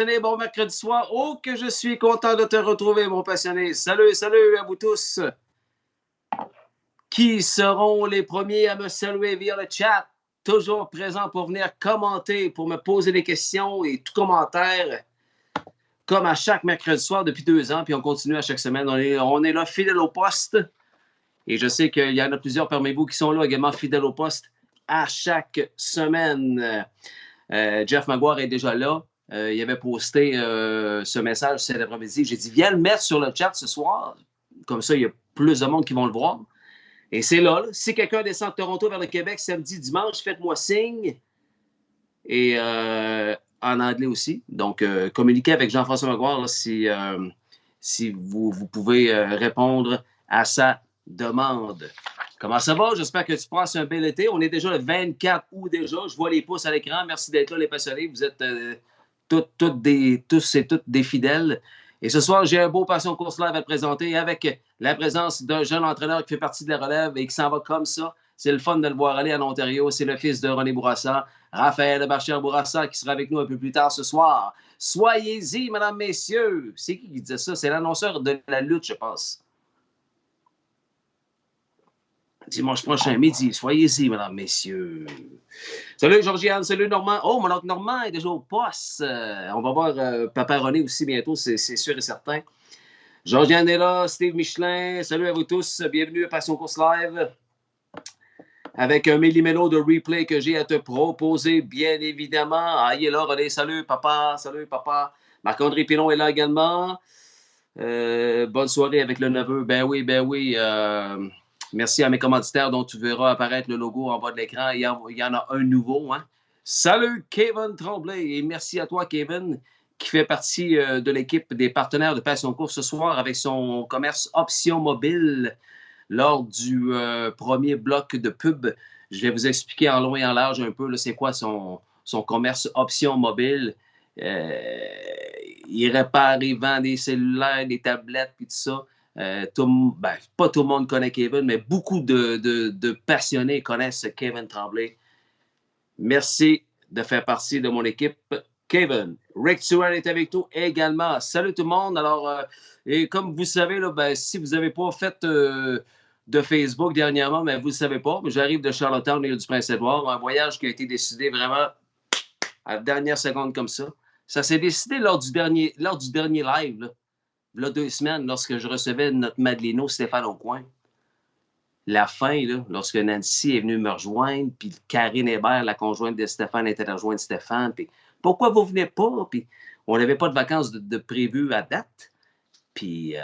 Bon mercredi soir. Oh, que je suis content de te retrouver, mon passionné. Salut, salut à vous tous. Qui seront les premiers à me saluer via le chat? Toujours présent pour venir commenter, pour me poser des questions et tout commentaire, comme à chaque mercredi soir depuis 2 ans, puis on continue à chaque semaine. On est là, fidèle au poste. Et je sais qu'il y en a plusieurs parmi vous qui sont là également fidèles au poste à chaque semaine. Jeff Maguire est déjà là. Il avait posté ce message cet après-midi. J'ai dit, viens le mettre sur le chat ce soir. Comme ça, il y a plus de monde qui vont le voir. Et c'est là. Si quelqu'un descend de Toronto vers le Québec samedi, dimanche, faites-moi signe. Et en anglais aussi. Donc, communiquez avec Jean-François Maguire là, si vous pouvez répondre à sa demande. Comment ça va? J'espère que tu passes un bel été. On est déjà le 24 août déjà. Je vois les pouces à l'écran. Merci d'être là, les passionnés. Vous êtes tous et toutes des fidèles. Et ce soir, j'ai un beau Passion Course Live à te présenter avec la présence d'un jeune entraîneur qui fait partie de la relève et qui s'en va comme ça. C'est le fun de le voir aller en Ontario. C'est le fils de René Bourassa, Raphaël Barchère-Bourassa, qui sera avec nous un peu plus tard ce soir. Soyez-y, mesdames, messieurs. C'est qui disait ça? C'est l'annonceur de la lutte, je pense. Dimanche prochain, midi. Soyez-y, mesdames, messieurs. Salut, Georgiane. Salut, Normand. Oh, mon oncle Normand est déjà au poste. On va voir Papa René aussi bientôt, c'est sûr et certain. Georgiane est là. Steve Michelin. Salut à vous tous. Bienvenue à Passion Course Live. Avec un millimélo de replay que j'ai à te proposer, bien évidemment. Ah, il est là, René. Salut, papa. Salut, papa. Marc-André Pilon est là également. Bonne soirée avec le neveu. Ben oui, ben oui. Merci à mes commanditaires dont tu verras apparaître le logo en bas de l'écran. Il y en a un nouveau. Hein? Salut, Kevin Tremblay. Et merci à toi, Kevin, qui fait partie de l'équipe des partenaires de Passion Course ce soir avec son commerce Option Mobile lors du premier bloc de pub. Je vais vous expliquer en long et en large un peu c'est quoi son commerce Option Mobile. Il répare, il vend des cellulaires, des tablettes, puis tout ça. Pas tout le monde connaît Kevin, mais beaucoup de passionnés connaissent Kevin Tremblay. Merci de faire partie de mon équipe. Kevin, Rick Sewell est avec nous également. Salut tout le monde. Alors, et comme vous savez, là, si vous n'avez pas fait de Facebook dernièrement, mais vous ne le savez pas, j'arrive de Charlottetown, l'île du Prince-Édouard, un voyage qui a été décidé vraiment à la dernière seconde comme ça. Ça s'est décidé lors du dernier live, là, 2 semaines, lorsque je recevais notre Madelino Stéphane Aucoin. La fin, là, lorsque Nancy est venue me rejoindre, puis Karine Hébert, la conjointe de Stéphane, était allée rejoindre Stéphane, puis pourquoi vous venez pas? Puis on n'avait pas de vacances de prévues à date. Puis,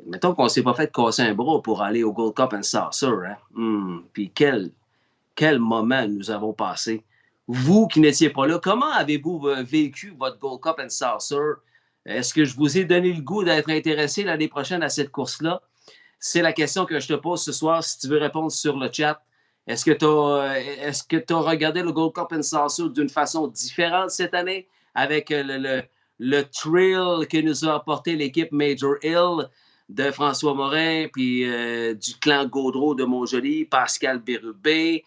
mettons qu'on ne s'est pas fait casser un bras pour aller au Gold Cup and Saucer. Hein? Puis quel moment nous avons passé. Vous qui n'étiez pas là, comment avez-vous vécu votre Gold Cup and Saucer? Est-ce que je vous ai donné le goût d'être intéressé l'année prochaine à cette course-là? C'est la question que je te pose ce soir. Si tu veux répondre sur le chat, est-ce que tu as regardé le Gold Cup and Saucer d'une façon différente cette année avec le thrill que nous a apporté l'équipe Major Hill de François Morin, puis du clan Gaudreau de Montjoly, Pascal Bérubé,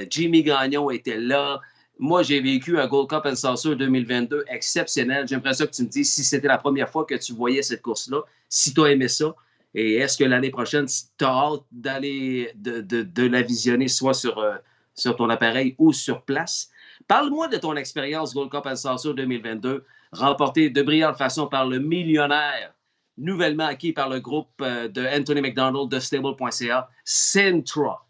Jimmy Gagnon était là. Moi, j'ai vécu un Gold Cup and Saucer 2022 exceptionnel. J'aimerais ça que tu me dises si c'était la première fois que tu voyais cette course-là, si tu as aimé ça. Et est-ce que l'année prochaine, tu as hâte d'aller de la visionner soit sur ton appareil ou sur place? Parle-moi de ton expérience Gold Cup and Saucer 2022, remportée de brillante façon par le millionnaire, nouvellement acquis par le groupe de Anthony McDonald de Stable.ca, Sintra.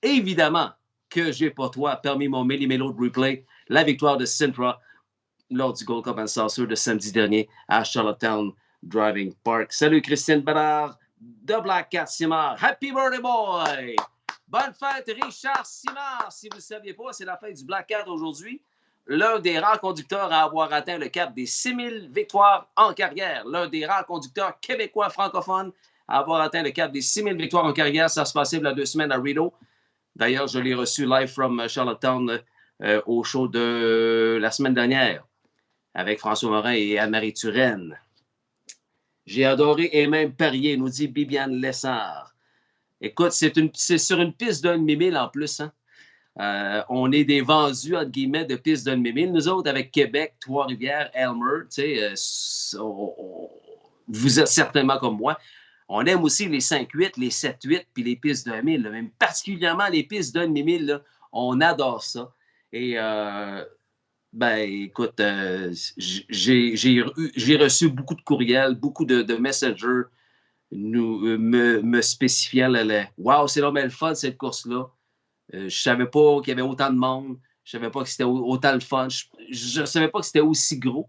Évidemment que j'ai pour toi, parmi mon millimélo de replay, la victoire de Sintra lors du Gold Cup and Saucer de samedi dernier à Charlottetown Driving Park. Salut Christine Bernard de Black Cat Simard. Happy birthday boy! Bonne fête Richard Simard. Si vous ne le saviez pas, c'est la fête du Black Cat aujourd'hui. L'un des rares conducteurs à avoir atteint le cap des 6000 victoires en carrière. L'un des rares conducteurs québécois francophones à avoir atteint le cap des 6000 victoires en carrière. Ça se passait il y a 2 semaines à Rideau. D'ailleurs, je l'ai reçu live from Charlottetown au show de la semaine dernière avec François Morin et Anne-Marie Turenne. J'ai adoré et même parié, nous dit Bibiane Lessard. Écoute, c'est sur une piste d'un demi-mille en plus. Hein? On est des vendus, entre guillemets, de pistes de demi-mille. Nous autres, avec Québec, Trois-Rivières, Elmer, vous êtes certainement comme moi. On aime aussi les 5-8, les 7-8, puis les pistes de 1000, même particulièrement les pistes de demi-mille. On adore ça. Et écoute, j'ai reçu beaucoup de courriels, beaucoup de messengers me spécifiant wow, c'est là le fun, cette course-là. Je ne savais pas qu'il y avait autant de monde. Je ne savais pas que c'était autant le fun. Je ne savais pas que c'était aussi gros.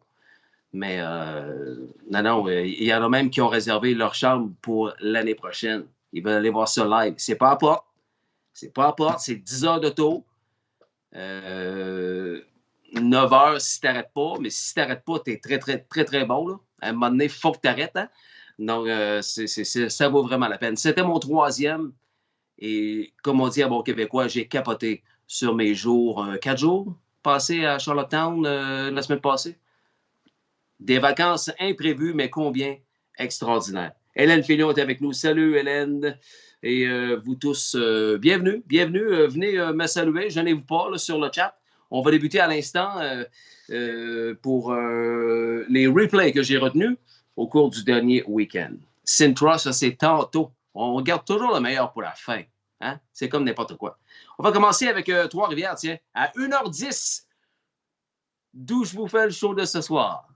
Mais non, il y en a même qui ont réservé leur chambre pour l'année prochaine. Ils veulent aller voir ça live. C'est pas à porte. C'est pas à porte. C'est 10 heures d'auto. 9 heures si tu n'arrêtes pas. Mais si tu n'arrêtes pas, tu es très, très, très, très bon. Là. À un moment donné, il faut que tu arrêtes. Hein? Donc, ça vaut vraiment la peine. C'était mon 3e. Et comme on dit à bon québécois, j'ai capoté sur mes jours. 4 jours passés à Charlottetown la semaine passée. Des vacances imprévues, mais combien extraordinaires. Hélène Filion est avec nous. Salut, Hélène. Et vous tous, bienvenue. Bienvenue. Venez me saluer. Gênez-vous pas là, sur le chat. On va débuter à l'instant pour les replays que j'ai retenus au cours du dernier week-end. Sintra, ça c'est tantôt. On garde toujours le meilleur pour la fin. Hein? C'est comme n'importe quoi. On va commencer avec Trois-Rivières, tiens, à 1h10, d'où je vous fais le show de ce soir.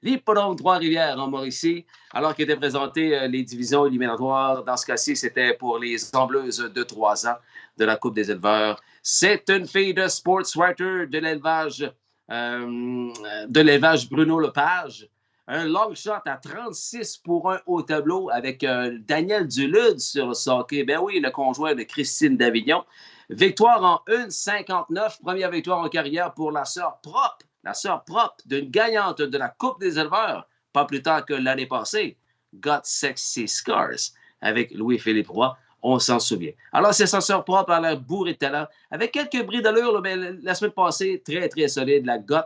L'hippodrome Trois-Rivières en Mauricie, alors qu'étaient présentées les divisions éliminatoires. Dans ce cas-ci, c'était pour les embleuses de 3 ans de la Coupe des éleveurs. C'est une fille de Sportswriter de l'élevage Bruno Lepage. Un long shot à 36 pour 1 au tableau avec Daniel Dulude sur le soccer. Ben oui, le conjoint de Christine Davignon. Victoire en 1,59. Première victoire en carrière pour la sœur propre d'une gagnante de la Coupe des éleveurs, pas plus tard que l'année passée, Got Sexy Scars, avec Louis-Philippe Roy, on s'en souvient. Alors, c'est sa sœur propre, elle a l'air bourrée de talent, avec quelques bris d'allure, mais la semaine passée, très, très solide, la Got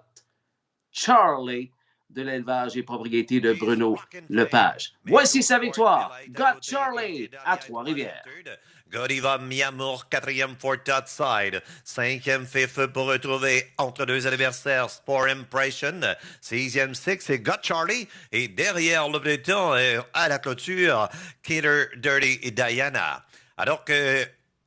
Charlie de l'élevage et propriété de Bruno Lepage. Voici sa victoire, Got Charlie à Trois-Rivières. Godiva Miamour, 4e Fort outside. 5e Fifth pour retrouver entre 2 adversaires Sport Impression. 6e Six et Got Charlie. Et derrière le peloton, à la clôture, Killer Dirty et Diana. Alors que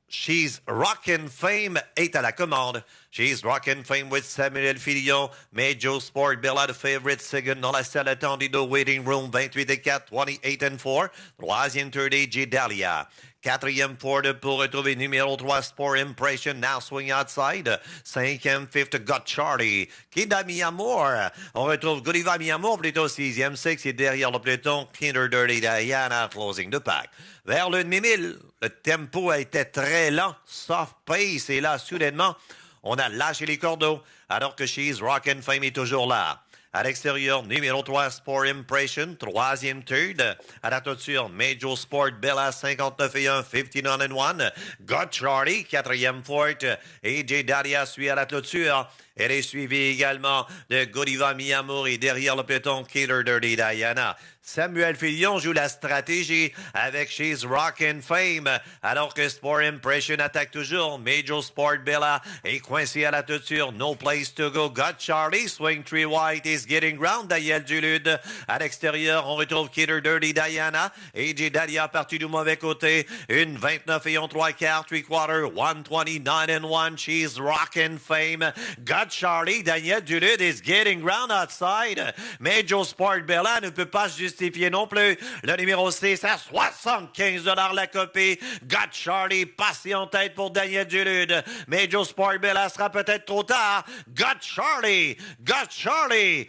She's Rockin' Fame est à la commande. She's Rockin' Fame with Samuel Filion. Major Sport Bella, the favorite second dans la salle attendue de waiting room. 28-4, 28-4. 3e Third AJ Dahlia. 4e Ford pour retrouver numéro 3 Sport Impression, now swing outside. 5e Fifth Got Charlie. Kida Miamour. On retrouve Godiva Miamour, plutôt 6e Six et derrière le peloton, Kinder Dirty Diana closing the pack. Vers le demi-mille, le tempo a été très lent, soft pace, et là, soudainement, on a lâché les cordeaux, alors que She's Rockin' Fame est toujours là. À l'extérieur, numéro 3, Sport Impression, 3e third. À la clôture, Major Sport Bella, 59-1, 59-1. Got Charlie, 4e fort. AJ Daria suit à la clôture. Elle est suivie également de Godiva Miamour et derrière le peloton, Killer Dirty Diana. Samuel Filion joue la stratégie avec She's Rockin' Fame, alors que Sport Impression attaque toujours. Major Sport Bella est coincé à la clôture. No place to go. Got Charlie. Swing 3 white is getting ground. Daniel Dulude. À l'extérieur, on retrouve Killer Dirty Diana. AJ Dalia parti du mauvais côté. Une 29 et 3 quarts, 3 quarters. 129-1. She's Rockin' Fame. Got Charlie. Daniel Dulude is getting ground outside. Major Sport Bella ne peut pas justifier non plus. Le numéro 6 à 75 $ la copie. Got Charlie passé en tête pour Daniel Dulude. Major Sport Bella sera peut-être trop tard. Got Charlie. Got Charlie.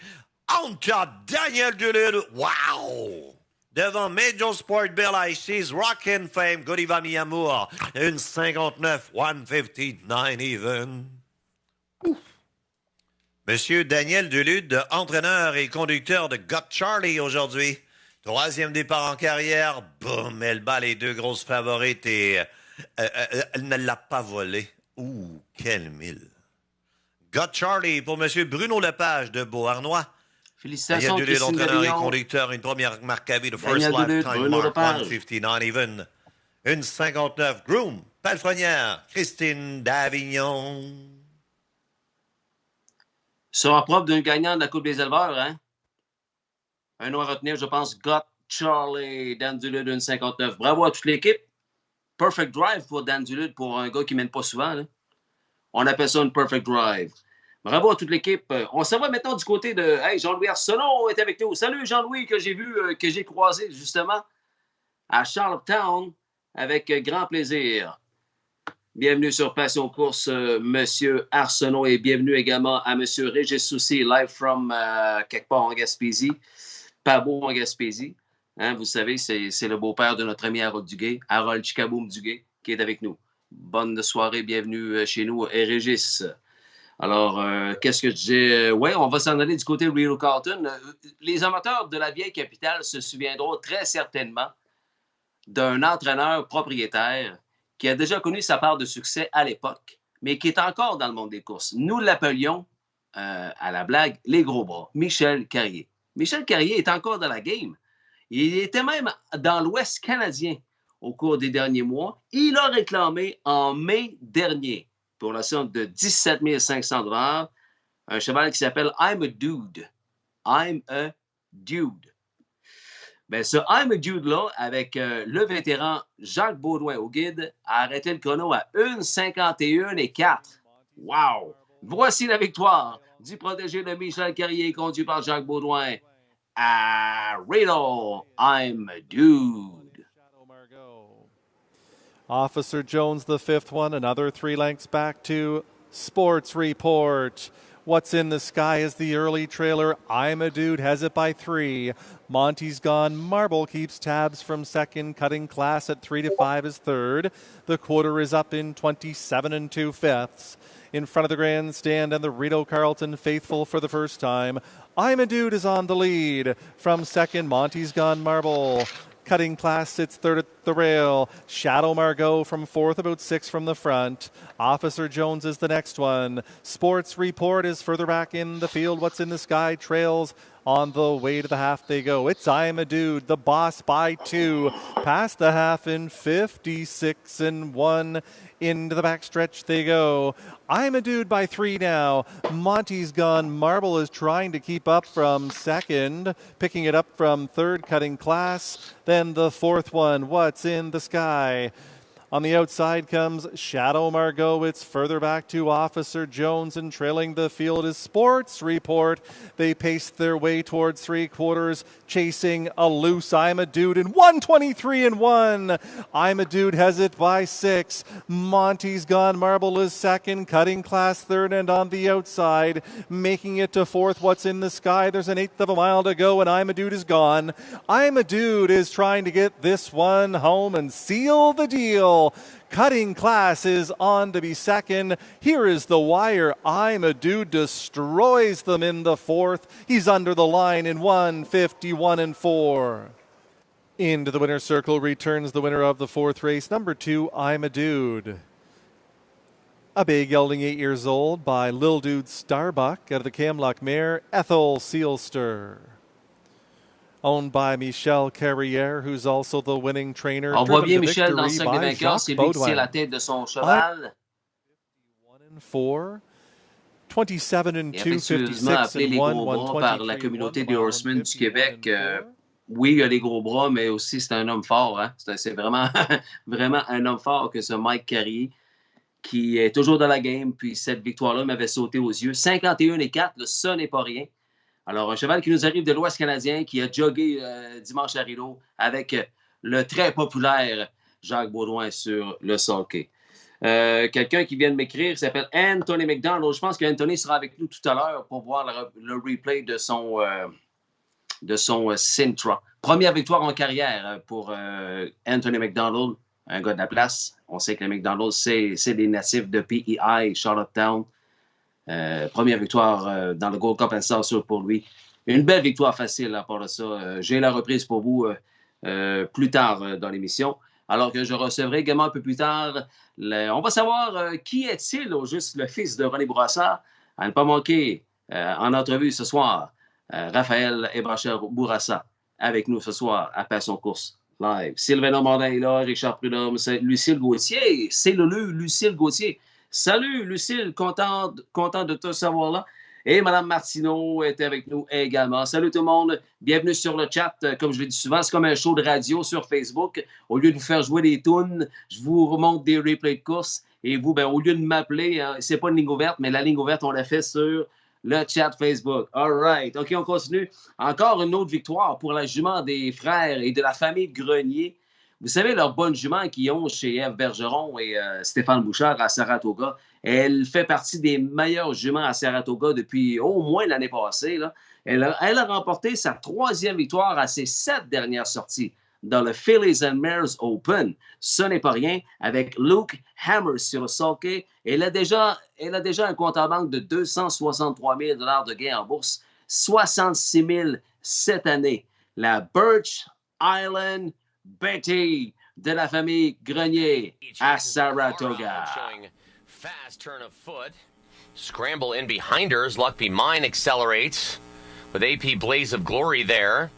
Entre Daniel Dulude. Wow! Devant Major Sport Bella et She's Rockin' Fame, Godiva Miamour. Une 59, 159 even. Ouf. Monsieur Daniel Dulude, entraîneur et conducteur de Got Charlie aujourd'hui. 3e départ en carrière. Boum, elle bat les 2 grosses favorites et elle ne l'a pas volé. Ouh, quel mille. Got Charlie pour Monsieur Bruno Lepage de Beauharnois. Félicitations, Daniel Dulude, Christine entraîneur et Davignon. conducteur. Une première marque à vie de First Daniel Dulude, Lifetime Bruno Mark Lepage. 159 even. Une 59 Groom. palefrenière, Christine d'Avignon. Sera propre d'un gagnant de la Coupe des éleveurs, hein? Un nom à retenir, je pense, Got Charlie, Dan Duluth, 1,59. Bravo à toute l'équipe. Perfect drive pour Dan Duluth, pour un gars qui ne mène pas souvent. Là. On appelle ça une perfect drive. Bravo à toute l'équipe. On s'en va maintenant du côté de hey, Jean-Louis Arsenault est avec nous. Salut Jean-Louis, que j'ai vu, que j'ai croisé justement à Charlottetown avec grand plaisir. Bienvenue sur Passion Course, Monsieur Arsenault, et bienvenue également à Monsieur Régis Soucy, live from quelque part en Gaspésie. Pas beau en Gaspésie. Hein, vous savez, c'est le beau-père de notre ami Harold Duguay, Harold Chicaboum Duguay, qui est avec nous. Bonne soirée, bienvenue chez nous, et Régis. Alors, qu'est-ce que je disais? Oui, on va s'en aller du côté de Rio Carlton. Les amateurs de la vieille capitale se souviendront très certainement d'un entraîneur propriétaire qui a déjà connu sa part de succès à l'époque, mais qui est encore dans le monde des courses. Nous l'appelions, à la blague, les gros bras, Michel Carrier. Michel Carrier est encore dans la game. Il était même dans l'Ouest canadien au cours des derniers mois. Il a réclamé en mai dernier, pour la somme de 17 500 $, un cheval qui s'appelle I'm a Dude. I'm a Dude. Bien, ce I'm a Dude-là, avec le vétéran Jacques Baudouin au guide, a arrêté le chrono à 1,51,4. Wow! Voici la victoire du protégé de Michel Carrier, conduit par Jacques Baudouin. Riddle, I'm a Dude. Officer Jones, the fifth one, another 3 lengths back to Sports Report. What's in the Sky is the early trailer. I'm a Dude has it by 3. Monty's Gone. Marble keeps tabs from second. Cutting Class at 3-5 is third. The quarter is up in 27 2/5. In front of the grandstand and the Rito Carlton faithful for the first time. I'm a Dude is on the lead. From second, Monty's Gone. Marble. Cutting Class sits third at the rail. Shadow Margot from fourth, about 6 from the front. Officer Jones is the next one. Sports Report is further back in the field. What's in the Sky trails on the way to the half they go. It's I'm a Dude, the boss by 2. Past the half in 56 1. Into the backstretch they go. I'm a Dude by 3 now. Monty's Gone. Marble is trying to keep up from second. Picking it up from third, Cutting Class. Then the fourth one, What's in the Sky. On the outside comes Shadow Margot. It's further back to Officer Jones, and trailing the field is Sports Report. They pace their way towards 3/4, chasing a loose I'm a Dude in 1:23-1. I'm a Dude has it by 6. Monty's Gone. Marble is second. Cutting Class third, and on the outside, making it to fourth, What's in the Sky. There's an 1/8 of a mile to go, and I'm a Dude is gone. I'm a Dude is trying to get this one home and seal the deal. Cutting Class is on to be second. Here is the wire. I'm a Dude destroys them in the fourth. He's under the line in 1:51-4. Into the winner's circle returns the winner of the fourth race, number 2, I'm a Dude. A bay gelding 8 years old by Lil Dude Starbuck out of the Camluck mare, Ethel Sealster. Owned by Michel Carrière, who's also the winning trainer. On voit bien Michel dans ce vainqueur, c'est lui qui tient la tête de son cheval. 1-4, 27-2, 56-1, appelé les gros bras par la communauté des Horsemen du Québec. Oui, il a des gros bras, mais aussi c'est un homme fort. Hein? C'est vraiment, vraiment un homme fort que ce Mike Carrier, qui est toujours dans la game. Puis cette victoire-là m'avait sauté aux yeux. 51-4, ça n'est pas rien. Alors, un cheval qui nous arrive de l'Ouest canadien, qui a jogué dimanche à Rideau avec le très populaire Jacques Baudouin sur le sulky. Quelqu'un qui vient de m'écrire, il s'appelle Anthony McDonald. Je pense qu'Anthony sera avec nous tout à l'heure pour voir le replay de son Sintra. Première victoire en carrière pour Anthony McDonald, un gars de la place. On sait que les McDonald, c'est des natifs de PEI, Charlottetown. Première victoire dans le Gold Cup and Saucer pour lui. Une belle victoire facile à part de ça. J'ai la reprise pour vous plus tard dans l'émission. Alors que je recevrai également un peu plus tard, on va savoir qui est-il au juste, le fils de René Bourassa. À ne pas manquer en entrevue ce soir, Raphaël Ebracher Bourassa avec nous ce soir à Passion Course. live. Sylvain Normandin est là, Richard Prudhomme, Lucille Gauthier. C'est Lucille Gauthier. Salut, Lucille, content de te savoir là. Et Mme Martineau est avec nous également. Salut tout le monde, bienvenue sur le chat. Comme je l'ai dit souvent, c'est comme un show de radio sur Facebook. Au lieu de vous faire jouer des tunes, je vous remonte des replays de course. Et vous, ben, au lieu de m'appeler, c'est pas une ligne ouverte, mais la ligne ouverte, on l'a fait sur le chat Facebook. All right. OK, on continue. Encore une autre victoire pour la jument des frères et de la famille Grenier. Vous savez, leur bonne jument qu'ils ont chez Ève Bergeron et Stéphane Bouchard à Saratoga, elle fait partie des meilleures juments à Saratoga depuis au moins l'année passée. Là. Elle a remporté sa 3e victoire à ses 7 dernières sorties dans le Fillies and Mares Open. Ce n'est pas rien. Avec Luke Hammers sur le sulky, elle a déjà un compte en banque de 263 000 $ de gains en bourse, 66 000 cette année. La Birch Island Betty de la famille Grenier à Saratoga. Fast turn of foot. Scramble in behind her as Luck Be Mine accelerates with AP Blaze of Glory there.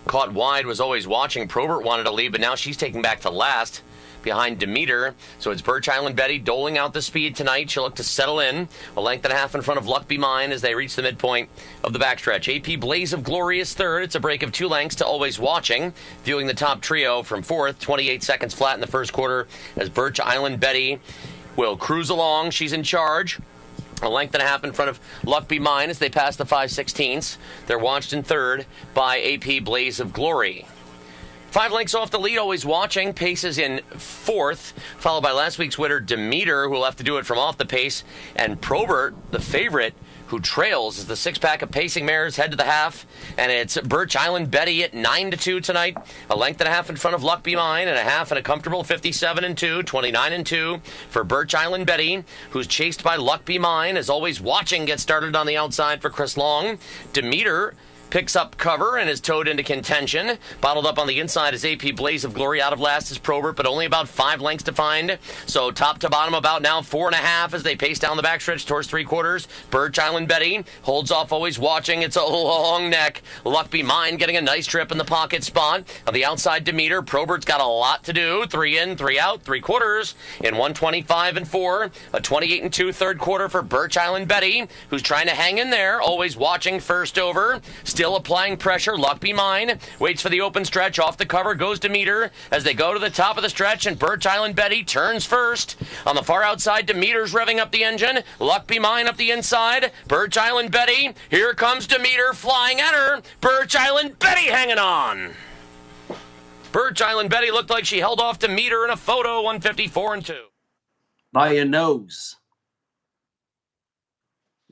Caught wide, was always watching. Probert wanted to lead, but now she's taking back to last behind Demeter. So it's Birch Island Betty doling out the speed tonight. She'll look to settle in a length and a half in front of Luck Be Mine as they reach the midpoint of the backstretch. AP Blaze of Glory is third. It's a break of 2 lengths to Always Watching. Viewing the top trio from fourth, 28 seconds flat in the first quarter as Birch Island Betty will cruise along. She's in charge. A length and a half in front of Luck Be Mine as they pass the 5/16. They're watched in third by AP Blaze of Glory. 5 lengths off the lead, Always Watching. Pace is in fourth, followed by last week's winner, Demeter, who will have to do it from off the pace. And Probert, the favorite, who trails as the 6-pack of pacing mares head to the half. And it's Birch Island Betty at 9-2 tonight. A length and a half in front of Luck Be Mine, and a half and a comfortable 57-2, 29-2 for Birch Island Betty, who's chased by Luck Be Mine. As Always Watching gets started on the outside for Chris Long. Demeter picks up cover and is towed into contention. Bottled up on the inside is AP Blaze of Glory. Out of last is Probert, but only about 5 lengths to find. So top to bottom about now 4.5 as they pace down the backstretch towards 3/4. Birch Island Betty holds off, Always Watching. It's a long neck. Luck Be Mine getting a nice trip in the pocket spot. On the outside, Demeter. Probert's got a lot to do. 3 in, 3 out, 3/4 in 125-4. A 28-2 third quarter for Birch Island Betty, who's trying to hang in there. Always Watching first over. Still applying pressure. Luck Be Mine waits for the open stretch. Off the cover goes Demeter as they go to the top of the stretch, and Birch Island Betty turns first. On the far outside, Demeter's revving up the engine. Luck Be Mine up the inside. Birch Island Betty. Here comes Demeter flying at her. Birch Island Betty hanging on. Birch Island Betty looked like she held off Demeter in a photo, 154-2. By a nose.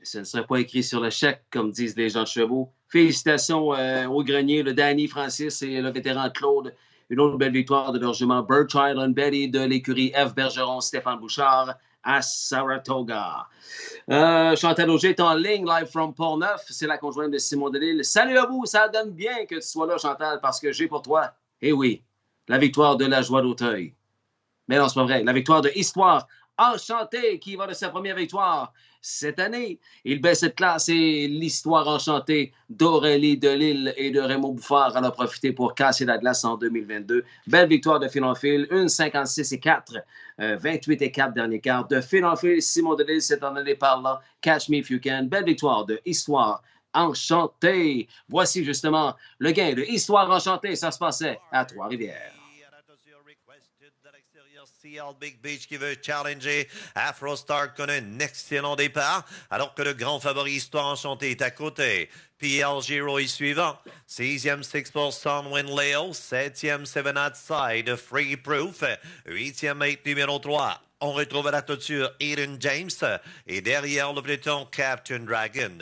Ce ne serait pas écrit sur le chèque, comme disent les gens de chevaux. Félicitations au grenier, le Danny Francis et le vétéran Claude. Une autre belle victoire de leur jument Birch Island Betty de l'écurie F. Bergeron, Stéphane Bouchard à Saratoga. Chantal Auger est en ligne, live from Port-Neuf. C'est la conjointe de Simon Delille. Salut à vous, ça donne bien que tu sois là, Chantal, parce que j'ai pour toi, eh oui, la victoire de la Joie d'Auteuil. Mais non, c'est pas vrai. La victoire de Histoire Enchantée qui va de sa première victoire cette année. Il baisse cette classe et l'Histoire Enchantée d'Aurélie Delille et de Raymond Bouffard en a profité pour casser la glace en 2022. Belle victoire de fil en fil, 1,56-4, 28-4 dernier quart. De fil en fil, Simon Delille s'est en allé par là. Catch Me If You Can. Belle victoire de Histoire Enchantée. Voici justement le gain de Histoire Enchantée. Ça se passait à Trois-Rivières. CL Big Beach qui veut challenger. Afro Star connaît un excellent départ, alors que le grand favori Histoire Enchantée est à côté. PL Giro est suivant. 6e 6 pour Sunwin Leo. 7e 7 Outside. Free Proof. 8e 8 numéro 3. On retrouve à la toiture Eden James. Et derrière le peloton, Captain Dragon.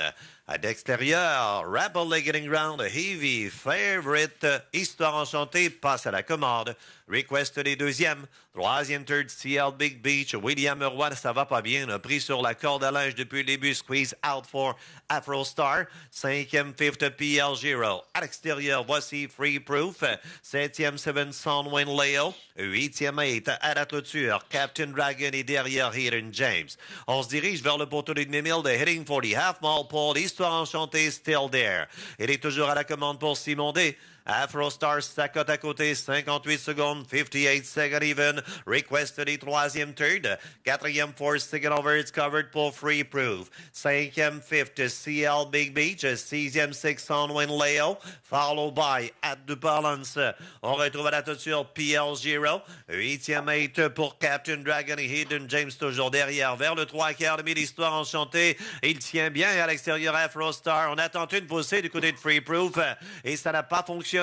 À l'extérieur, Rapidly Getting Round, Heavy Favorite, Histoire Enchantée passe à la commande. Request des 2e, 3e third CL Big Beach, William Roy, ça va pas bien, a pris sur la corde à linge depuis le début, Squeeze Out for Afro Star. 5e 5th PL Giro. À l'extérieur, voici Free Proof. 7e 7 Sunwin Leo. 8e 8 à la clôture, Captain Dragon et derrière Hidden James. On se dirige vers le poteau de demi-mille de Heading for the Half Mile Paul East. Histoire enchantée, Still There. Il est toujours à la commande pour Simon D. Afrostar, sa cote à côté, 58 secondes, 58 second even. Requested est troisième third. Quatrième fourth, second over, it's covered pour Free Proof. Cinquième fifth, CL Big Beach. Sixième six, Onwin Leo. Followed by At the Balance. On retrouve à la toiture PL Giro. Huitième eight pour Captain Dragon et Hidden James toujours derrière. Vers le 3/4 de l'Histoire enchantée. Il tient bien à l'extérieur Afrostar. On a tenté de pousser du côté de Free Proof et ça n'a pas fonctionné.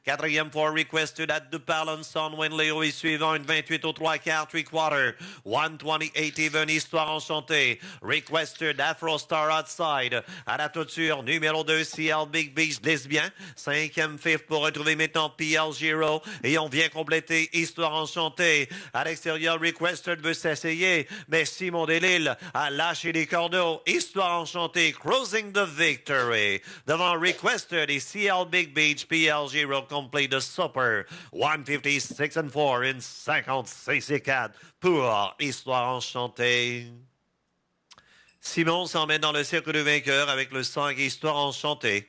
Quatrième for Requested At the Balance. Onwin Leo est suivant. Une 28 au 3/4, 3/4. 128 even, Histoire enchantée. Requested Afrostar outside. À la toiture, numéro 2, CL Big Beach glisse bien. Cinquième fifth pour retrouver maintenant PL Giro. Et on vient compléter Histoire enchantée. À l'extérieur, Requested veut s'essayer. Mais Simon Delille a lâché les cordeaux. Histoire enchantée, cruising the victory. Devant Requested et CL Big Beach, PL Giro complete the super. 156 and 4 in 56 et 4 pour Histoire enchantée. Simon s'emmène dans le cercle de vainqueurs avec le 5 Histoire enchantée.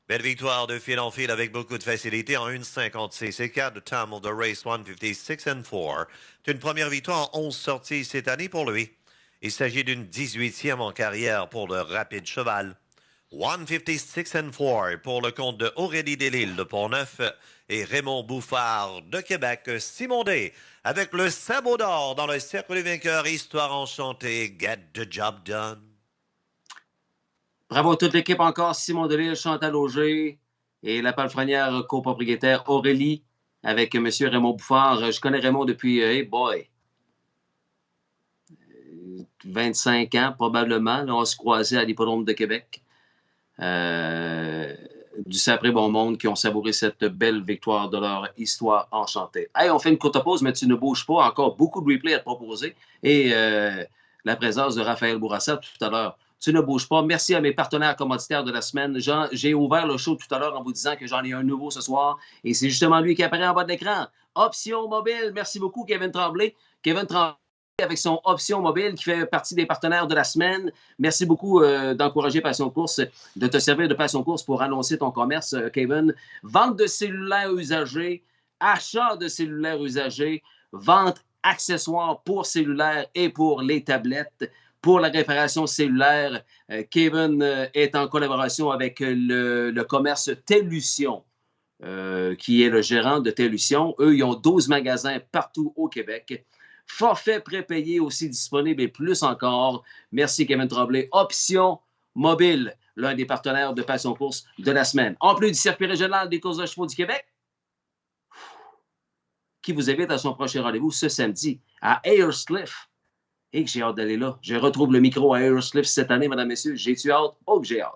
Belle victoire de fil en fil avec beaucoup de facilité en 1,56 et 4. The time of the race, 156 and 4. C'est une première victoire en 11 sorties cette année pour lui. Il s'agit d'une 18e en carrière pour le rapide cheval. 156 and 4 pour le compte de Aurélie Delisle de Pont-Neuf et Raymond Bouffard de Québec. Simon D avec le sabot d'or dans le cercle des vainqueurs. Histoire enchantée. Get the job done. Bravo à toute l'équipe encore. Simon Delille, Chantal Auger et la palefrenière copropriétaire Aurélie avec M. Raymond Bouffard. Je connais Raymond depuis, 25 ans probablement. Là, on se croisait à l'Hippodrome de Québec. Du Sapré Bon Monde qui ont savouré cette belle victoire de leur Histoire enchantée. Hey, on fait une courte pause, mais tu ne bouges pas. Encore beaucoup de replays à te proposer. Et la présence de Raphaël Bourassa tout à l'heure. Tu ne bouges pas. Merci à mes partenaires commanditaires de la semaine. J'ai ouvert le show tout à l'heure en vous disant que j'en ai un nouveau ce soir. Et c'est justement lui qui apparaît en bas de l'écran. Option Mobile. Merci beaucoup, Kevin Tremblay. Kevin Tremblay avec son Option Mobile qui fait partie des partenaires de la semaine. Merci beaucoup d'encourager Passion Course, de te servir de Passion Course pour annoncer ton commerce, Kevin. Vente de cellulaires usagés, achat de cellulaires usagés, vente accessoires pour cellulaires et pour les tablettes. Pour la réparation cellulaire, Kevin est en collaboration avec le commerce Tellution, qui est le gérant de Tellution. Eux, ils ont 12 magasins partout au Québec. Forfait prépayé aussi disponible et plus encore. Merci Kevin Tremblay. Option Mobile, l'un des partenaires de Passion Course de la semaine. En plus du circuit régional des courses de chevaux du Québec, qui vous invite à son prochain rendez-vous ce samedi à Ayercliff. Et que j'ai hâte d'aller là. Je retrouve le micro à Ayercliff cette année, mesdames, messieurs. J'ai-tu hâte? Oh, que j'ai hâte.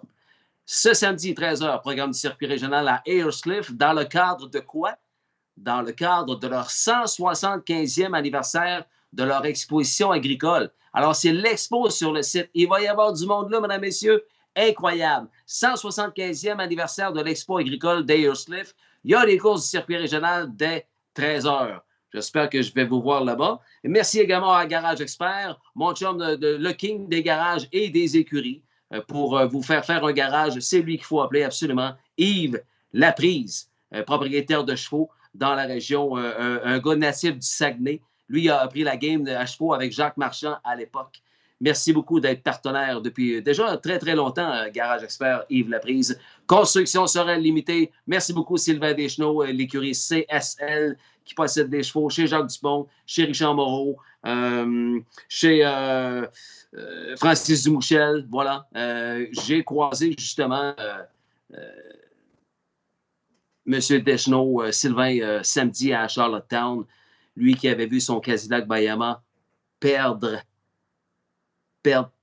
Ce samedi, 13h, programme du circuit régional à Ayercliff. Dans le cadre de quoi? Dans le cadre de leur 175e anniversaire de leur exposition agricole. Alors, c'est l'expo sur le site. Il va y avoir du monde là, mesdames, messieurs. Incroyable. 175e anniversaire de l'expo agricole d'Ayercliff. Il y a les courses du circuit régional dès 13h. J'espère que je vais vous voir là-bas. Merci également à Garage Expert, mon chum le king des garages et des écuries. Pour vous faire un garage, c'est lui qu'il faut appeler absolument. Yves Laprise, propriétaire de chevaux dans la région, un gars natif du Saguenay. Lui a pris la game à chevaux avec Jacques Marchand à l'époque. Merci beaucoup d'être partenaire depuis déjà très, très longtemps, Garage Expert, Yves Laprise. Construction Sorel Limitée. Merci beaucoup, Sylvain Deschenaux, l'écurie CSL, qui possède des chevaux chez Jacques Dupont, chez Richard Moreau, chez Francis Dumouchel. Voilà. J'ai croisé justement M. Deschenaux, Sylvain, samedi à Charlottetown. Lui qui avait vu son Cadillac Bayama perdre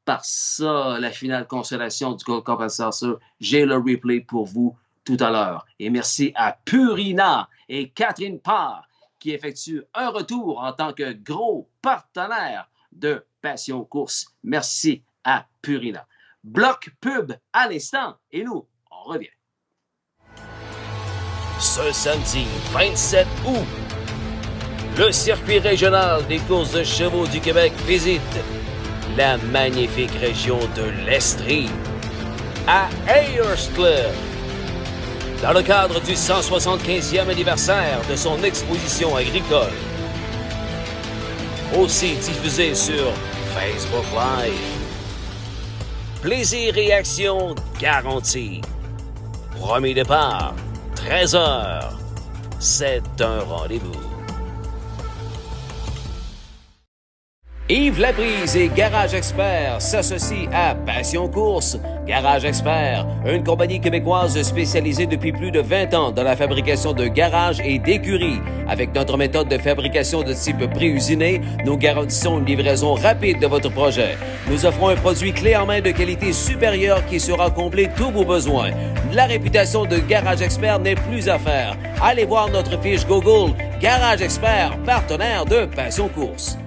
par ça la finale consolation du Gold Cup Assessor. J'ai le replay pour vous tout à l'heure. Et merci à Purina et Catherine Parr qui effectuent un retour en tant que gros partenaire de Passion Course. Merci à Purina. Bloc pub à l'instant et nous, on revient. Ce samedi 27 août, le circuit régional des courses de chevaux du Québec visite la magnifique région de l'Estrie. à Ayerscliff. Dans le cadre du 175e anniversaire de son exposition agricole. Aussi diffusé sur Facebook Live. Plaisir et action garantis. Premier départ, 13h. C'est un rendez-vous. Yves Laprise et Garage Expert s'associent à Passion Course. Garage Expert, une compagnie québécoise spécialisée depuis plus de 20 ans dans la fabrication de garages et d'écuries. Avec notre méthode de fabrication de type pré-usiné, nous garantissons une livraison rapide de votre projet. Nous offrons un produit clé en main de qualité supérieure qui saura combler tous vos besoins. La réputation de Garage Expert n'est plus à faire. Allez voir notre fiche Google. Garage Expert, partenaire de Passion Course.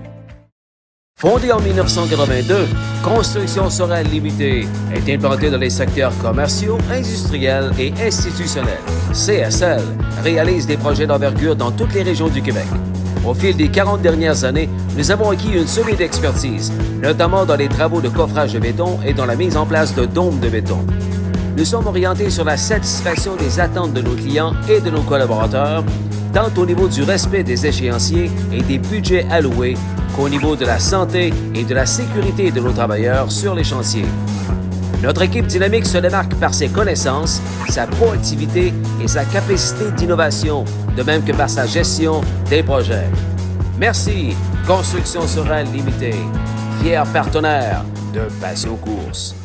Fondée en 1982, Construction Sorel Limitée est implantée dans les secteurs commerciaux, industriels et institutionnels. CSL réalise des projets d'envergure dans toutes les régions du Québec. Au fil des 40 dernières années, nous avons acquis une solide expertise, notamment dans les travaux de coffrage de béton et dans la mise en place de dômes de béton. Nous sommes orientés sur la satisfaction des attentes de nos clients et de nos collaborateurs, tant au niveau du respect des échéanciers et des budgets alloués qu'au niveau de la santé et de la sécurité de nos travailleurs sur les chantiers. Notre équipe dynamique se démarque par ses connaissances, sa proactivité et sa capacité d'innovation, de même que par sa gestion des projets. Merci, Construction Sorel Limitée, fier partenaire de Passion Course.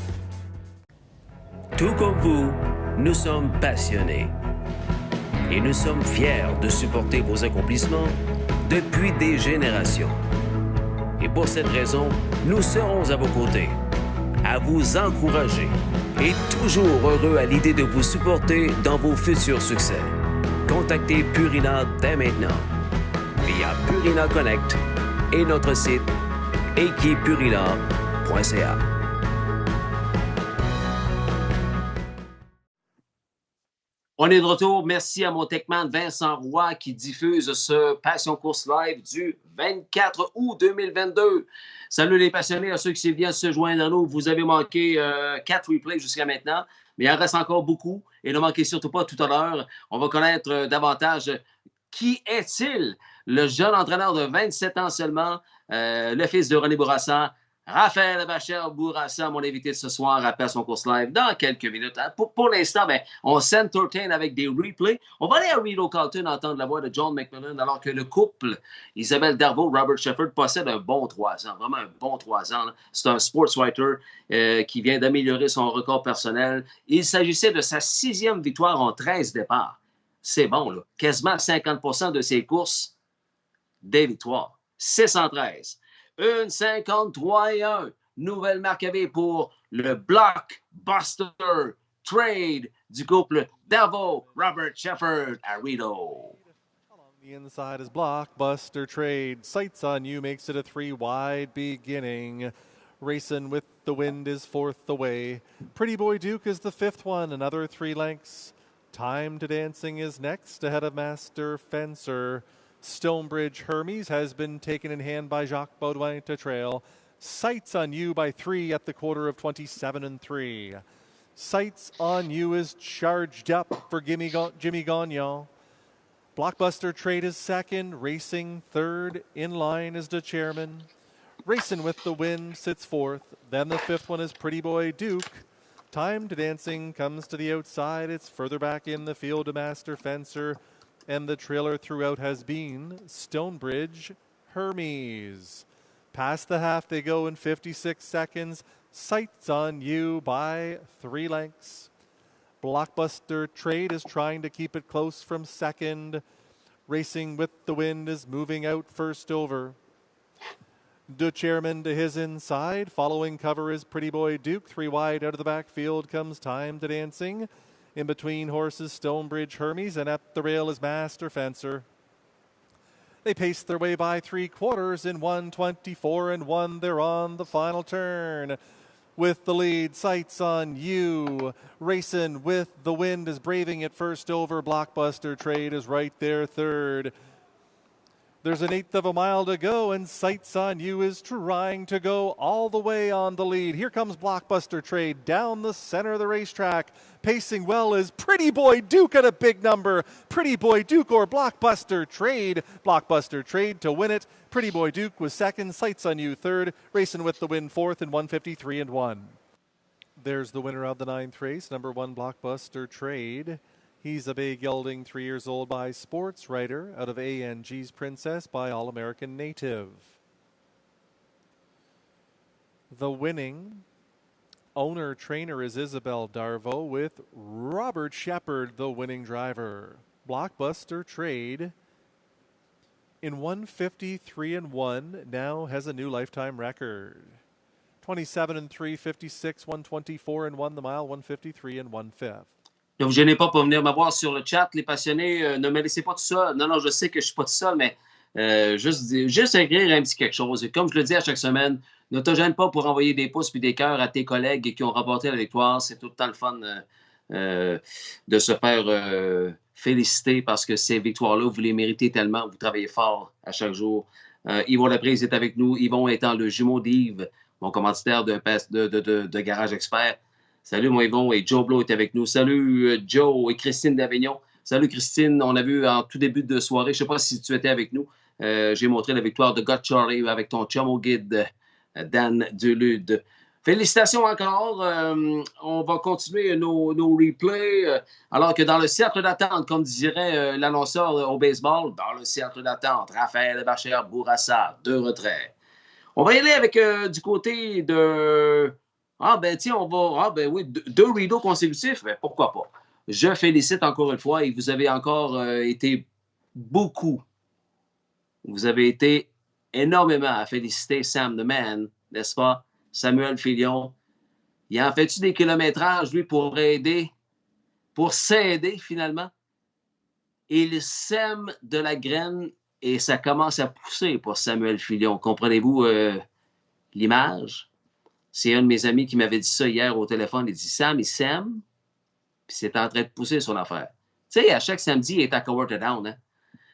Tout comme vous, nous sommes passionnés. Et nous sommes fiers de supporter vos accomplissements depuis des générations. Et pour cette raison, nous serons à vos côtés, à vous encourager et toujours heureux à l'idée de vous supporter dans vos futurs succès. Contactez Purina dès maintenant via Purina Connect et notre site équipepurina.ca. On est de retour. Merci à mon techman Vincent Roy qui diffuse ce Passion Course Live du 24 août 2022. Salut les passionnés, à ceux qui viennent se joindre à nous. Vous avez manqué 4 replays jusqu'à maintenant, mais il en reste encore beaucoup. Et ne manquez surtout pas tout à l'heure. On va connaître davantage qui est-il, le jeune entraîneur de 27 ans seulement, le fils de René Bourassa, Raphaël Bachar-Bourassa, mon invité de ce soir à Passion Course Live, dans quelques minutes. Pour l'instant, on s'entertain avec des replays. On va aller à Rideau Carlton entendre la voix de John McMillan, alors que le couple Isabelle Darvaux, Robert Shefford possède un bon 3 ans, vraiment un bon 3 ans. C'est un sportswriter qui vient d'améliorer son record personnel. Il s'agissait de sa 6e victoire en 13 départs. C'est bon, là. Quasiment 50% de ses courses, des victoires. 613. Une 53-1. Nouvelle marque à vie pour le Blockbuster Trade du couple Darvaux, Robert Shefford à Rideau. The inside is Blockbuster Trade. Sights on you makes it a 3 wide beginning. Racing with the wind is 4th away. Pretty Boy Duke is the 5th one. Another 3 lengths. Time to Dancing is next ahead of Master Fencer. Stonebridge Hermes has been taken in hand by Jacques Baudouin to trail. Sights on You by 3 at the quarter of 27-3. Sights on You is charged up for Jimmy Gagnon. Blockbuster Trade is second. Racing third. In line is the chairman. Racing with the Wind sits fourth. Then the 5th one is Pretty Boy Duke. Time to Dancing comes to the outside. It's further back in the field to Master Fencer. And the trailer throughout has been Stonebridge Hermes. Past the half they go in 56 seconds. Sights on You by 3 lengths. Blockbuster Trade is trying to keep it close from second. Racing with the Wind is moving out first over. The chairman to his inside. Following cover is Pretty Boy Duke. 3 wide out of the backfield comes Time to Dancing. In between horses, Stonebridge Hermes, and at the rail is Master Fencer. They pace their way by 3/4 in 1:24-1. They're on the final turn. With the lead, Sights on You. Racing with the Wind is braving it first over. Blockbuster Trade is right there third. There's an eighth of a mile to go, and Sights on You is trying to go all the way on the lead. Here comes Blockbuster Trade down the center of the racetrack. Pacing well is Pretty Boy Duke at a big number. Pretty Boy Duke or Blockbuster Trade. Blockbuster Trade to win it. Pretty Boy Duke was second. Sights on You third. Racing with the win fourth in 153-1. There's the winner of the ninth race, number 1 Blockbuster Trade. He's a bay gelding, 3 years old by Sports Writer, out of ANG's Princess by All-American Native. The winning owner-trainer is Isabel Darvo with Robert Shepard, the winning driver. Blockbuster Trade in 153-1 now has a new lifetime record. 27-3, 56, 124-1 the mile, 153 1/5. Ne vous gênez pas pour venir me voir sur le chat. Les passionnés, ne me laissez pas tout seul. Non, je sais que je ne suis pas tout seul, mais juste écrire un petit quelque chose. Et comme je le dis à chaque semaine, ne te gêne pas pour envoyer des pouces puis des cœurs à tes collègues qui ont remporté la victoire. C'est tout le temps le fun de se faire féliciter parce que ces victoires-là, vous les méritez tellement. Vous travaillez fort à chaque jour. Yvon Laprise est avec nous. Yvon étant le jumeau d'Yves, mon commanditaire de Garage Expert. Salut, mon Yvon, et Joe Blow est avec nous. Salut, Joe et Christine d'Avignon. Salut, Christine. On a vu en tout début de soirée, je ne sais pas si tu étais avec nous, j'ai montré la victoire de God Charlie avec ton chum au guide, Dan Delude. Félicitations encore. On va continuer nos replays. Alors que dans le cercle d'attente, comme dirait l'annonceur au baseball, dans le cercle d'attente, Raphaël Bachère Bourassa, 2 retraits. On va y aller avec du côté de... Ah, ben tiens, on va... Ah, ben oui, 2 rideaux consécutifs, ben, pourquoi pas. Je félicite encore une fois et vous avez encore été beaucoup. Vous avez été énormément à féliciter Sam the Man, n'est-ce pas? Samuel Filion. Il en fait-tu des kilométrages, lui, pour aider, pour s'aider finalement? Il sème de la graine et ça commence à pousser pour Samuel Filion. Comprenez-vous l'image? C'est un de mes amis qui m'avait dit ça hier au téléphone. Il dit, Sam, il sème, puis c'est en train de pousser son affaire. Tu sais, à chaque samedi, il est à Cowatertown. Hein?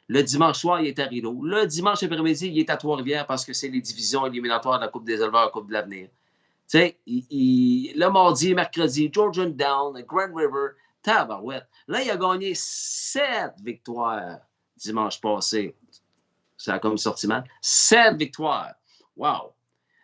Le dimanche soir, il est à Rideau. Le dimanche après-midi, il est à Trois-Rivières parce que c'est les divisions éliminatoires de la Coupe des éleveurs, Coupe de l'avenir. Tu sais, le mardi, mercredi, Georgian Down, Grand River, Tabarouette. Là, il a gagné 7 victoires dimanche passé. Ça a comme sorti mal. 7 victoires. Wow!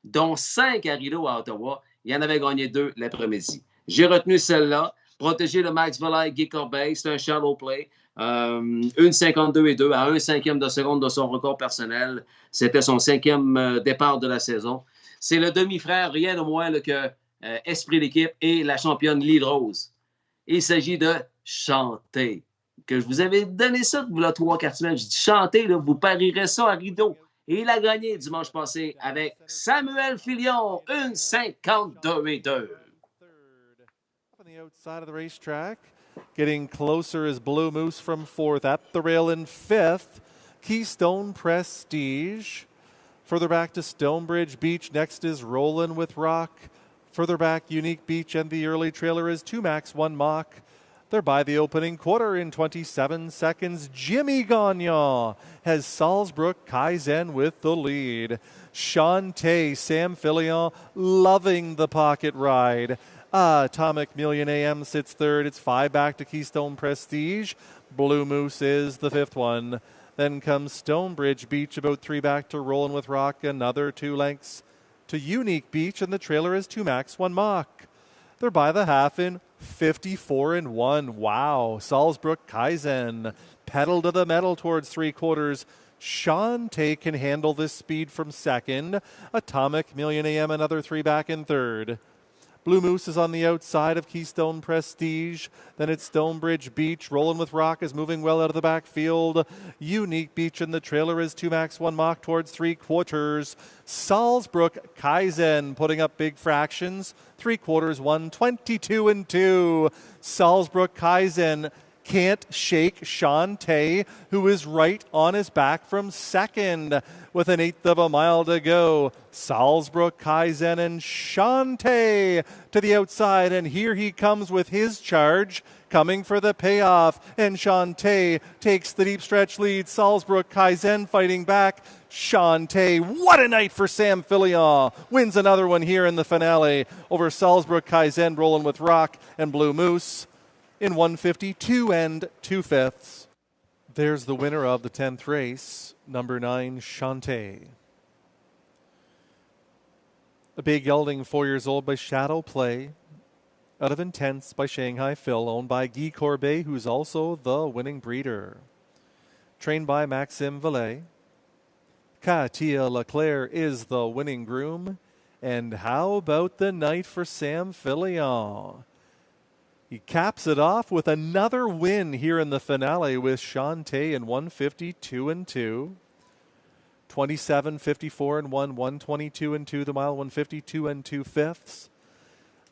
Dont 5 à Rideau à Ottawa. Il en avait gagné 2 l'après-midi. J'ai retenu celle-là. Protéger le Max Volley, Guy Corbeil. C'est un shallow play. 1,52 à 1/5 de seconde de son record personnel. C'était son 5e départ de la saison. C'est le demi-frère, rien de moins que Esprit d'équipe et la championne Lead Rose. Il s'agit de chanter. Que je vous avais donné ça de 3-4 semaines. Je dis chanter, là, vous parirez ça à Rideau. Et il a gagné dimanche passé avec Samuel Filion, 1,52 On the outside of the racetrack, getting closer is Blue Moose from 4th. At the rail in 5th, Keystone Prestige. Further back to Stonebridge Beach. Next is Rollin' with Rock. Further back, Unique Beach, and the early trailer is 2 Max 1 Mach. They're by the opening quarter in 27 seconds. Jimmy Gagnon has Salzbrook Kaizen with the lead. Shantae, Sam Filion loving the pocket ride. Atomic Million AM sits 3rd. It's 5 back to Keystone Prestige. Blue Moose is the 5th one. Then comes Stonebridge Beach, about 3 back to Rollin' with Rock. Another 2 lengths to Unique Beach, and the trailer is 2 Max 1 Mach. They're by the half in 54-1. Wow. Salzbrook Kaizen pedal to the metal towards 3/4. Shantae can handle this speed from 2nd. Atomic Million AM, another 3 back in 3rd. Blue Moose is on the outside of Keystone Prestige. Then it's Stonebridge Beach. Rollin' with Rock is moving well out of the backfield. Unique Beach in the trailer is 2 Max 1 Mach towards 3/4. Salzbrook Kaizen putting up big fractions. 3/4, 122-2. Salzbrook Kaizen can't shake Shantae, who is right on his back from 2nd with an 1/8 of a mile to go. Salzbrook Kaizen and Shantae to the outside, and here he comes with his charge. coming for the payoff, and Shantae takes the deep stretch lead. Salzburg Kaizen fighting back. Shantae, what a night for Sam Filion. Wins another one here in the finale over Salzburg Kaizen, rolling with Rock and Blue Moose in 152 and 2/5. There's the winner of the 10th race, number 9, Shantae. A big gelding, 4 years old, by Shadow Play. Out of Intense by Shanghai Phil, owned by Guy Corbet, who's also the winning breeder. Trained by Maxime Valet. Katia Leclerc is the winning groom. And how about the night for Sam Filion? He caps it off with another win here in the finale with Shantae in 152 and 2. 27, 54 and 1, 122 and 2, the mile 152 and 2/5.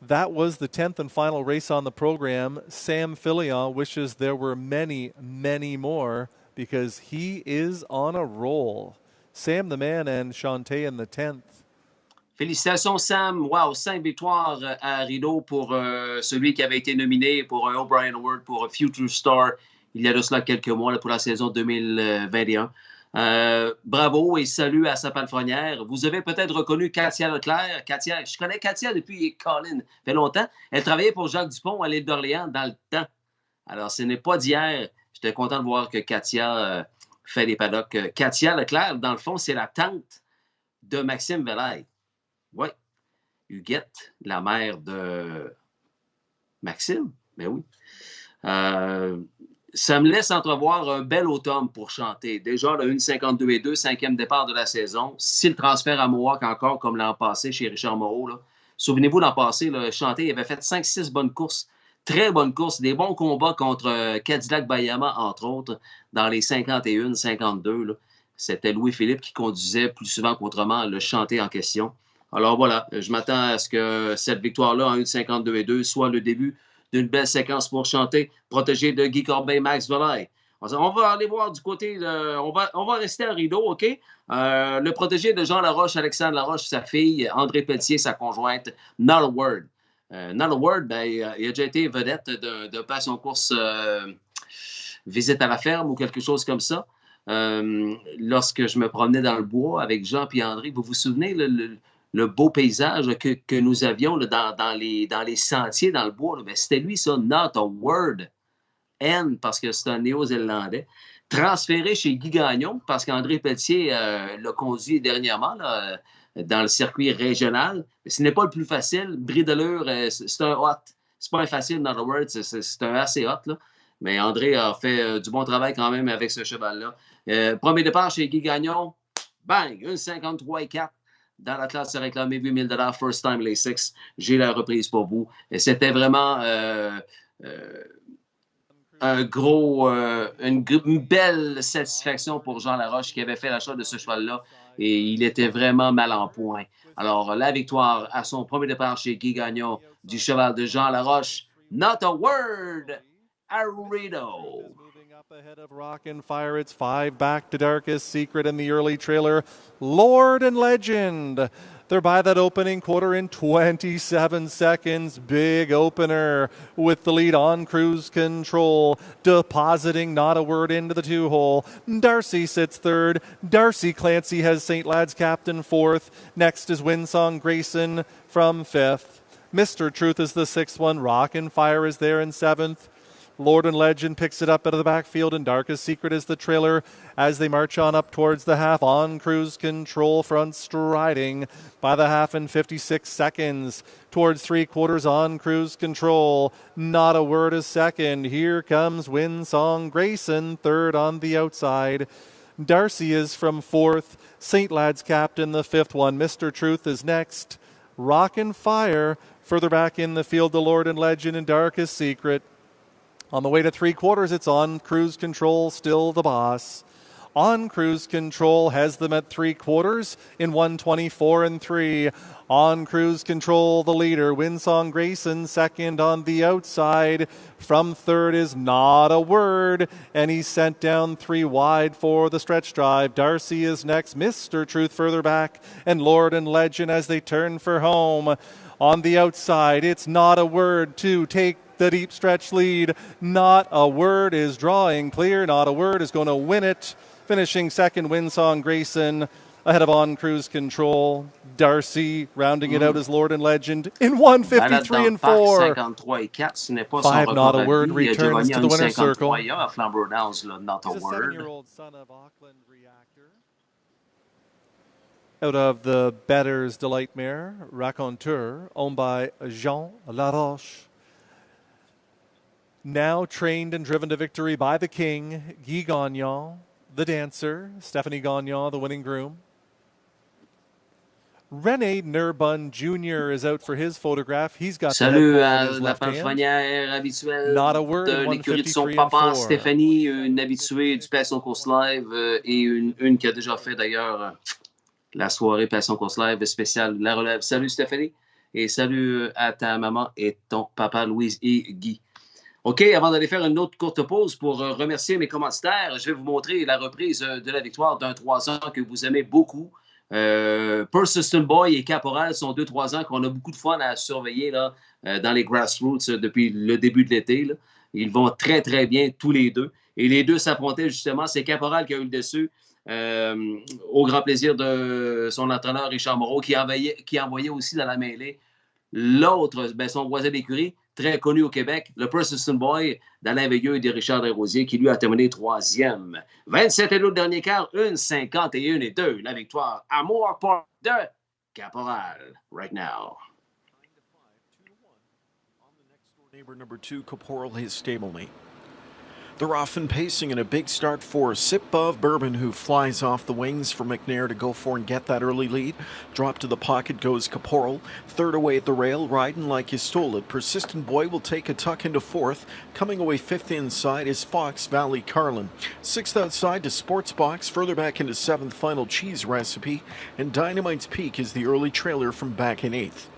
That was the 10th and final race on the program. Sam Filion wishes there were many, many more because he is on a roll. Sam the man and Shantae in the 10th. Félicitations, Sam. Wow, 5 victoires à Rideau pour celui qui avait été nominé pour un O'Brien Award pour Future Star il y a de cela quelques mois là, pour la saison 2021. Bravo et salut à sa palefrenière. Vous avez peut-être reconnu Katia Leclerc. Katia, je connais Katia depuis Colin, ça fait longtemps. Elle travaillait pour Jacques Dupont à l'île d'Orléans dans le temps. Alors, ce n'est pas d'hier. J'étais content de voir que Katia fait des paddocks. Katia Leclerc, dans le fond, c'est la tante de Maxime Valet. Oui. Huguette, la mère de Maxime. Ben oui. Ça me laisse entrevoir un bel automne pour Shantae. Déjà, le 1,52 et 2, 5e départ de la saison. Si le transfert à Mohawk encore, comme l'an passé chez Richard Moreau, là, souvenez-vous, l'an passé, là, Shantae avait fait 5-6 bonnes courses, très bonnes courses, des bons combats contre Cadillac Bayama, entre autres, dans les 51, 52. Là. C'était Louis-Philippe qui conduisait plus souvent qu'autrement le Shantae en question. Alors voilà, je m'attends à ce que cette victoire-là en 1,52 et 2 soit le début d'une belle séquence pour Shantae, protégé de Guy Corbet, Max Valet. On va aller voir du côté on va rester à Rideau, OK? Le protégé de Jean Laroche, Alexandre Laroche, sa fille, André Pelletier, sa conjointe, Not a Word. Not a Word, ben, il a déjà été vedette de Passion Course Visite à la ferme ou quelque chose comme ça. Lorsque je me promenais dans le bois avec Jean et André, vous vous souvenez, le beau paysage que nous avions là, dans les sentiers, dans le bois, là, ben, c'était lui, ça, Not a Word. N, parce que c'est un néo-zélandais. Transféré chez Guy Gagnon, parce qu'André Pelletier l'a conduit dernièrement là, dans le circuit régional. Ce n'est pas le plus facile. Bris d'allure, c'est un hot. C'est pas un facile, Not a Word, c'est un assez hot. Là. Mais André a fait du bon travail quand même avec ce cheval-là. Premier départ chez Guy Gagnon, bang, 1,53 et 4. Dans la classe, c'est réclamé 8 000 first time les 6. J'ai la reprise pour vous. Et c'était vraiment une belle satisfaction pour Jean Laroche qui avait fait l'achat de ce cheval-là. Et il était vraiment mal en point. Alors, la victoire à son premier départ chez Guy Gagnon du cheval de Jean Laroche. Not a Word, Rideau. Ahead of Rock and Fire, it's 5 back to Darkest Secret in the early trailer. Lord and Legend. They're by that opening quarter in 27 seconds. Big opener with the lead on Cruise Control. Depositing Not a Word into the 2-hole. Darcy sits third. Darcy Clancy has St. Lad's Captain fourth. Next is Winsong Grayson from fifth. Mr. Truth is the 6th one. Rock and Fire is there in 7th. Lord and Legend picks it up out of the backfield, and Darkest Secret is the trailer as they march on up towards the half. On Cruise Control, front striding by the half in 56 seconds. Towards 3/4 on Cruise Control. Not a Word is second. Here comes Winsong Grayson, third on the outside. Darcy is from 4th. St. Lad's Captain, the 5th one. Mr. Truth is next. Rock and Fire further back in the field, the Lord and Legend and Darkest Secret. On the way to 3/4, it's On Cruise Control, still the boss. On Cruise Control has them at 3/4 in 124 and 3. On Cruise Control, the leader. Winsong Grayson, second on the outside. From third is Not a Word, and he's sent down 3 wide for the stretch drive. Darcy is next. Mr. Truth further back, and Lord and Legend as they turn for home. On the outside, it's Not a Word to take the deep stretch lead. Not a Word is drawing clear. Not a Word is going to win it. Finishing second, Winsong Grayson ahead of On Cruise Control. Darcy rounding it out as Lord and Legend in 153 and 4. 53 et 4, ce n'est pas Five son Not record a à Word lui. returns Giovanni to a the une winner's 53 circle. hier à Flamborough Downs, là, Not a He's a Word. 7-year-old son of Auckland Reactor. Out of the Better's Delightmare, Raconteur, owned by Jean Laroche. Now trained and driven to victory by the King, Guy Gagnon, the dancer, Stephanie Gagnon, the winning groom. René Nurbun Jr. is out for his photograph. He's got Salut the head à in his la left hand. palefrenière habituelle Not a Word de in l'écurie de son 153 papa, and 4. Stéphanie, une habituée du Passion Course Live et une qui a déjà fait d'ailleurs la soirée Passion Course Live spéciale La Relève. Salut Stéphanie et salut à ta maman et ton papa Louise et Guy. OK, avant d'aller faire une autre courte pause pour remercier mes commanditaires, je vais vous montrer la reprise de la victoire d'un 3 ans que vous aimez beaucoup. Persistent Boy et Caporal sont 2-3 ans qu'on a beaucoup de fun à surveiller là, dans les grassroots depuis le début de l'été. Là. Ils vont très, très bien tous les deux. Et les deux s'affrontaient justement. C'est Caporal qui a eu le dessus au grand plaisir de son entraîneur Richard Moreau qui envoyait aussi dans la mêlée l'autre, son voisin d'écurie, très connu au Québec, le Persistent Boy d'Alain Veilleux et de Richard Desrosiers, qui lui a terminé 3e. 27 et l'autre dernier quart, 1,51 et 2. La victoire, Amour pour de Caporal, right now. On the next door neighbor, number 2, Caporal, his stablemate. They're off and pacing in a big start for Sip of Bourbon, who flies off the wings for McNair to go for and get that early lead. Drop to the pocket goes Caporal. Third away at the rail, riding like you stole it. Persistent Boy will take a tuck into fourth. Coming away fifth inside is Fox Valley Carlin. Sixth outside to Sports Box. Further back into seventh, Final Cheese Recipe. And Dynamite's Peak is the early trailer from back in eighth.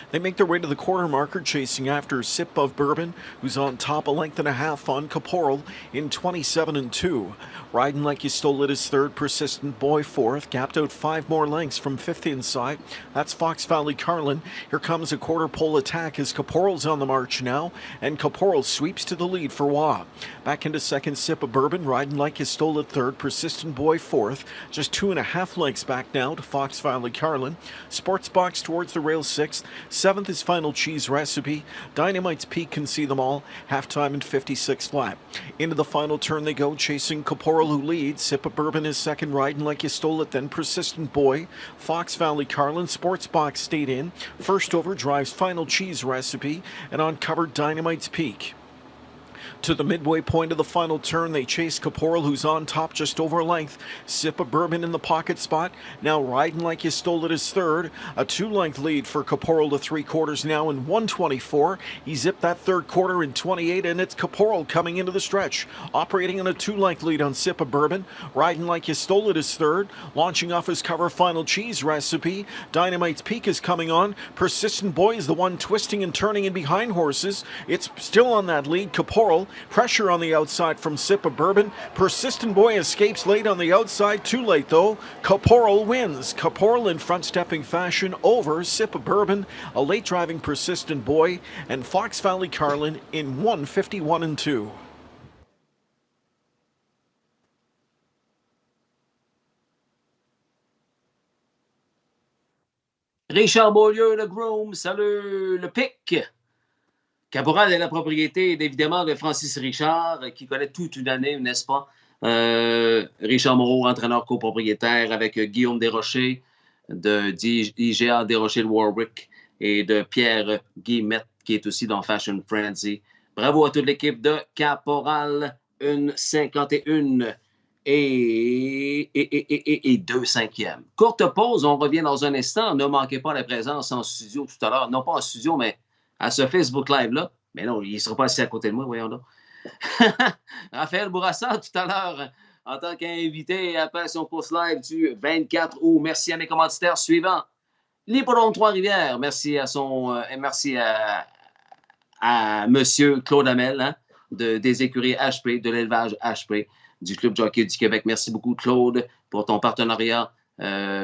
They make their way to the quarter marker, chasing after Sip of Bourbon, who's on top a length and a half on Caporal in 27 and 2. Riding Like You Stole It is third, Persistent Boy fourth, gapped out 5 more lengths from fifth inside. That's Fox Valley Carlin. Here comes a quarter pole attack as Caporal's on the march now, and Caporal sweeps to the lead for Wah. Back into second, Sip of Bourbon, Riding Like You Stole It third, Persistent Boy fourth. Just 2.5 lengths back now to Fox Valley Carlin. Sports Box towards the rail sixth. Seventh is Final Cheese Recipe. Dynamite's Peak can see them all. Halftime in 56 flat. Into the final turn they go, chasing Caporal, who leads. Sip of Bourbon is second, Riding Like You Stole It, then Persistent Boy. Fox Valley Carlin, Sports Box stayed in. First over drives Final Cheese Recipe, and on cover Dynamite's Peak. To the midway point of the final turn, they chase Caporal, who's on top just over a length. Sip of Bourbon in the pocket spot. Now Riding Like You Stole It is third. A 2-length lead for Caporal to 3/4 now in 1:24. He zipped that third quarter in 28, and it's Caporal coming into the stretch. Operating on a 2-length lead on Sip of Bourbon. Riding Like You Stole It is third. Launching off his cover, Final Cheese Recipe. Dynamite's Peak is coming on. Persistent Boy is the one twisting and turning in behind horses. It's still on that lead. Caporal. Pressure on the outside from Sip of Bourbon. Persistent Boy escapes late on the outside. Too late, though. Caporal wins. Caporal in front-stepping fashion over Sip of Bourbon. A late-driving Persistent Boy. And Fox Valley Carlin in 1:51 and 2. Richard Beaulieu, le groom. Salut, le pic. Caporal est la propriété, évidemment, de Francis Richard, qui connaît toute une année, n'est-ce pas? Richard Moreau, entraîneur copropriétaire avec Guillaume Desrochers, de IGA Desrochers de Warwick, et de Pierre Guillemette, qui est aussi dans Fashion Frenzy. Bravo à toute l'équipe de Caporal, 1:51 et 2 cinquièmes. Courte pause, on revient dans un instant. Ne manquez pas la présence en studio tout à l'heure. Non pas en studio, mais à ce Facebook Live-là. Mais non, il ne sera pas assis à côté de moi, voyons là. Raphaël Bourassa, tout à l'heure, en tant qu'invité à Passion Course Live du 24 août. Merci à mes commanditaires suivants. L'Hippodrome Trois-Rivières, merci à monsieur Claude Hamel, hein, des écuries HP, de l'élevage HP, du Club Jockey du Québec. Merci beaucoup, Claude, pour ton partenariat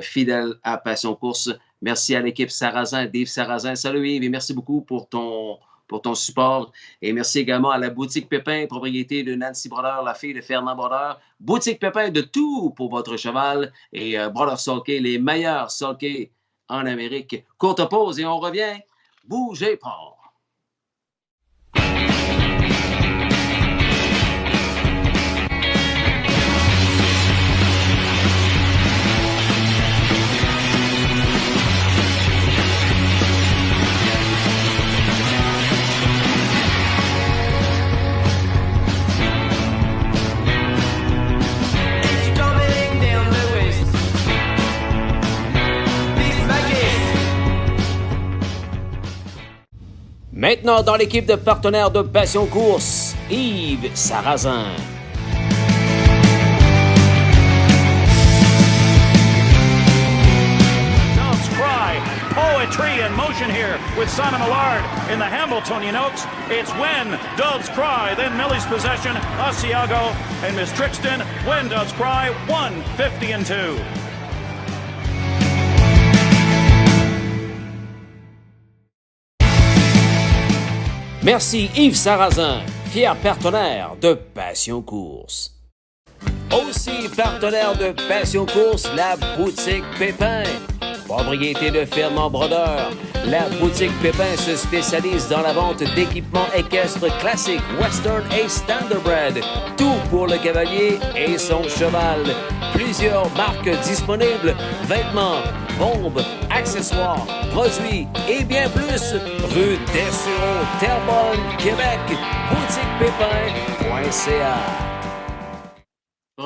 fidèle à Passion Course. Merci à l'équipe Sarrazin, Dave Sarrazin. Salut Yves et merci beaucoup pour ton pour ton support. Et merci également à la Boutique Pépin, propriété de Nancy Brodeur, la fille de Fernand Brodeur. Boutique Pépin, de tout pour votre cheval. Et Brodeur Sulky, les meilleurs sulky en Amérique. Courte pause et on revient. Bougez pas. Maintenant, dans l'équipe de partenaires de Passion Course, Yves Sarrazin. Doves Cry, poetry in motion here with Simon Allard in the Hamiltonian Oaks. It's When Doves Cry, then Millie's Possession, Asiago, and Miss Trixton. When Doves Cry, 150-2. Merci Yves Sarrazin, fier partenaire de Passion Course. Aussi partenaire de Passion Course, la Boutique Pépin. Propriété de Fernand Brodeur, la Boutique Pépin se spécialise dans la vente d'équipements équestres classiques, western et standardbred. Tout pour le cavalier et son cheval. Plusieurs marques disponibles, vêtements, bombes, accessoires, produits et bien plus. Rue Dessureau, Terrebonne, Québec. boutiquepépin.ca.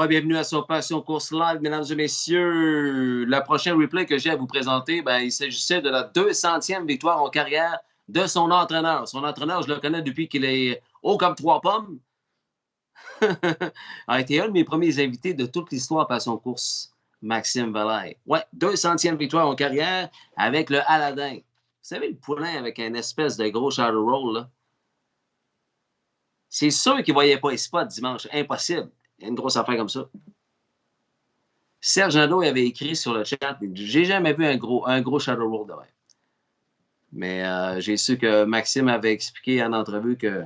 Bienvenue à son Passion Course Live, mesdames et messieurs. La prochaine replay que j'ai à vous présenter, il s'agissait de la 200e victoire en carrière de son entraîneur. Son entraîneur, je le connais depuis qu'il est haut comme 3 pommes. A été un de mes premiers invités de toute l'histoire Passion Course, Maxime Valaille. Ouais, 200e victoire en carrière avec le Aladdin. Vous savez, le poulain avec un espèce de gros shadow roll, là. C'est sûr qu'il ne voyait pas les spots dimanche. Impossible. Il y a une grosse affaire comme ça. Serge Nadeau avait écrit sur le chat, j'ai jamais vu un gros shadow roll de même. Mais j'ai su que Maxime avait expliqué en entrevue que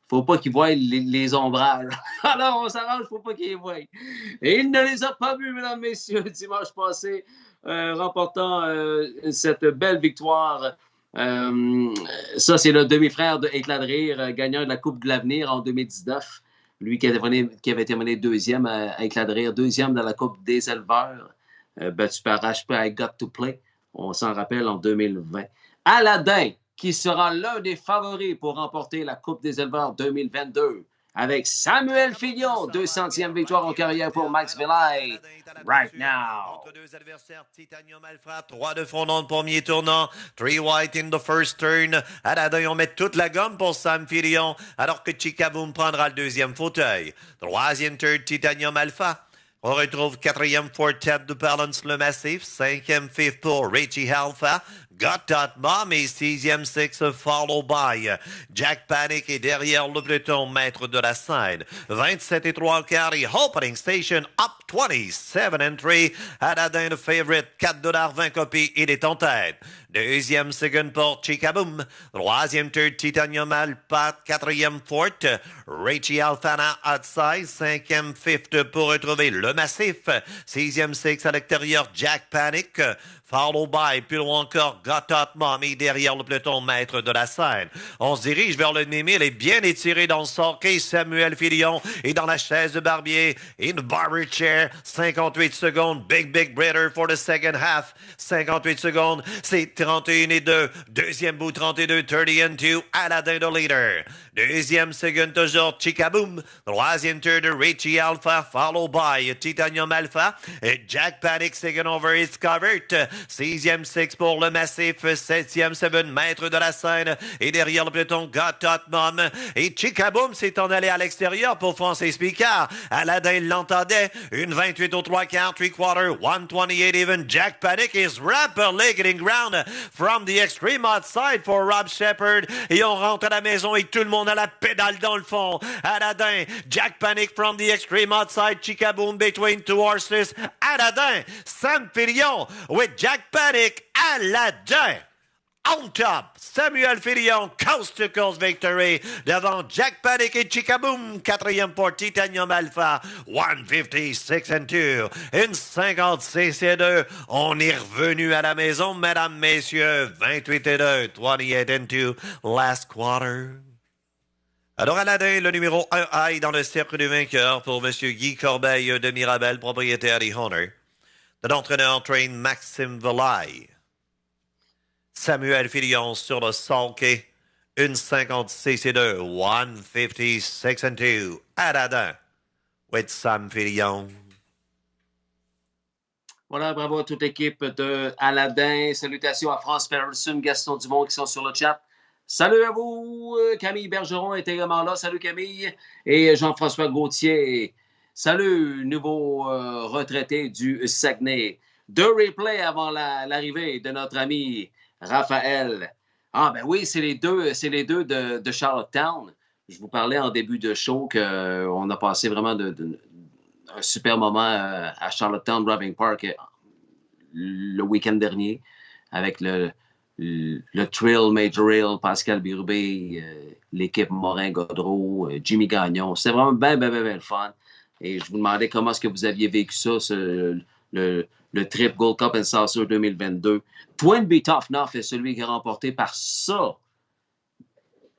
faut pas qu'il voie les ombrages. Alors, on s'arrange, faut pas qu'il les voie. Et il ne les a pas vus, mesdames, messieurs, dimanche passé, remportant cette belle victoire. Ça, c'est le demi-frère de Éclat de rire, gagnant de la Coupe de l'avenir en 2019. Lui qui avait terminé deuxième à Éclat de rire, deuxième dans la Coupe des éleveurs, battu par HP I Got to Play. On s'en rappelle en 2020. Aladdin, qui sera l'un des favoris pour remporter la Coupe des éleveurs 2022. Avec Samuel Fillon, 200e victoire en carrière pour Max Valaille. Right now. Entre deux adversaires, Titanium Alpha, 3 de front dans le premier tournant, 3 white in the first turn. Aladdin, on met toute la gomme pour Sam Fillon, alors que Chicaboom prendra le deuxième fauteuil. Troisième turn, Titanium Alpha. On retrouve quatrième Fortet de Balance le Massif, cinquième Fifth pour Richie Alpha, Got That Mom et sixième Six Follow By. Jack Panic est derrière le peloton maître de la scène. 27 et 3 quarts et Opening Station up 27 and 3. Aladdin the favorite, $4.20 copies, il est en tête. Deuxième second pour Chicaboom. Troisième third Titanium Alpha. Quatrième Fort. Richie Alfana outside. Cinquième fifth pour retrouver le Massif. Sixième six à l'extérieur Jack Panic. Follow by, puis loin encore Got Hot Mommy derrière le peloton maître de la scène. On se dirige vers le demi-mille et bien étiré dans le sorquet. Samuel Fillon est dans la chaise de Barbier. In the barber chair. 58 secondes. Big breather for the second half. 58 secondes. C'est 31 et 2. Deuxième bout 32. 30 and 2. Aladdin the leader. Deuxième second toujours Chicaboom. Troisième tour de Richie Alpha. Follow by Titanium Alpha. Et Jack Panic second over is covered. Sixième six pour le Massif. Septième seven maître de la scène. Et derrière le peloton Got Hot Mom. Et Chicaboom s'est en allé à l'extérieur pour Francis Picard. Aladdin l'entendait. Une 28 au 3 quarts, 3 quarters, 128 even. Jack Panic is rapidly getting ground from the extreme outside for Rob Shepard. Et on rentre à la maison et tout le monde a la pédale dans le fond. Aladdin, Jack Panic from the extreme outside. Chicaboom between two horses. Aladdin, Sam Fillon with Jack Panic. Aladdin. On top, Samuel Filion, coast to coast victory devant Jack Panic et Chikaboom, quatrième pour Titanium Alpha, 156 and 2, une 56 et 2. On est revenu à la maison, mesdames, messieurs, 28 et 2, 28 and 2, last quarter. Alors, Aladdin, le numéro 1 aille dans le cercle du vainqueur pour M. Guy Corbeil de Mirabel, propriétaire des Honor. De l'entraîneur train Maxime Volaille. Samuel Filion sur le sulky, une 56 et 2, 156 and 2. Aladdin with Sam Filion. Voilà, bravo à toute l'équipe de Aladdin. Salutations à France Patterson, Gaston Dumont qui sont sur le chat. Salut à vous. Camille Bergeron est également là. Salut Camille. Et Jean-François Gauthier. Salut, nouveau retraité du Saguenay. Deux replays avant l'arrivée de notre ami Raphaël. Ah ben oui, c'est les deux de Charlottetown. Je vous parlais en début de show qu'on a passé vraiment un super moment à Charlottetown Driving Park le week-end dernier avec le Trail Major Rail, Pascal Birubé, l'équipe Morin-Godreau, Jimmy Gagnon. C'était vraiment bien le fun. Et je vous demandais comment est-ce que vous aviez vécu ça, le trip Gold Cup and Saucer 2022. Twinbee Tough Enough est celui qui a remporté par ça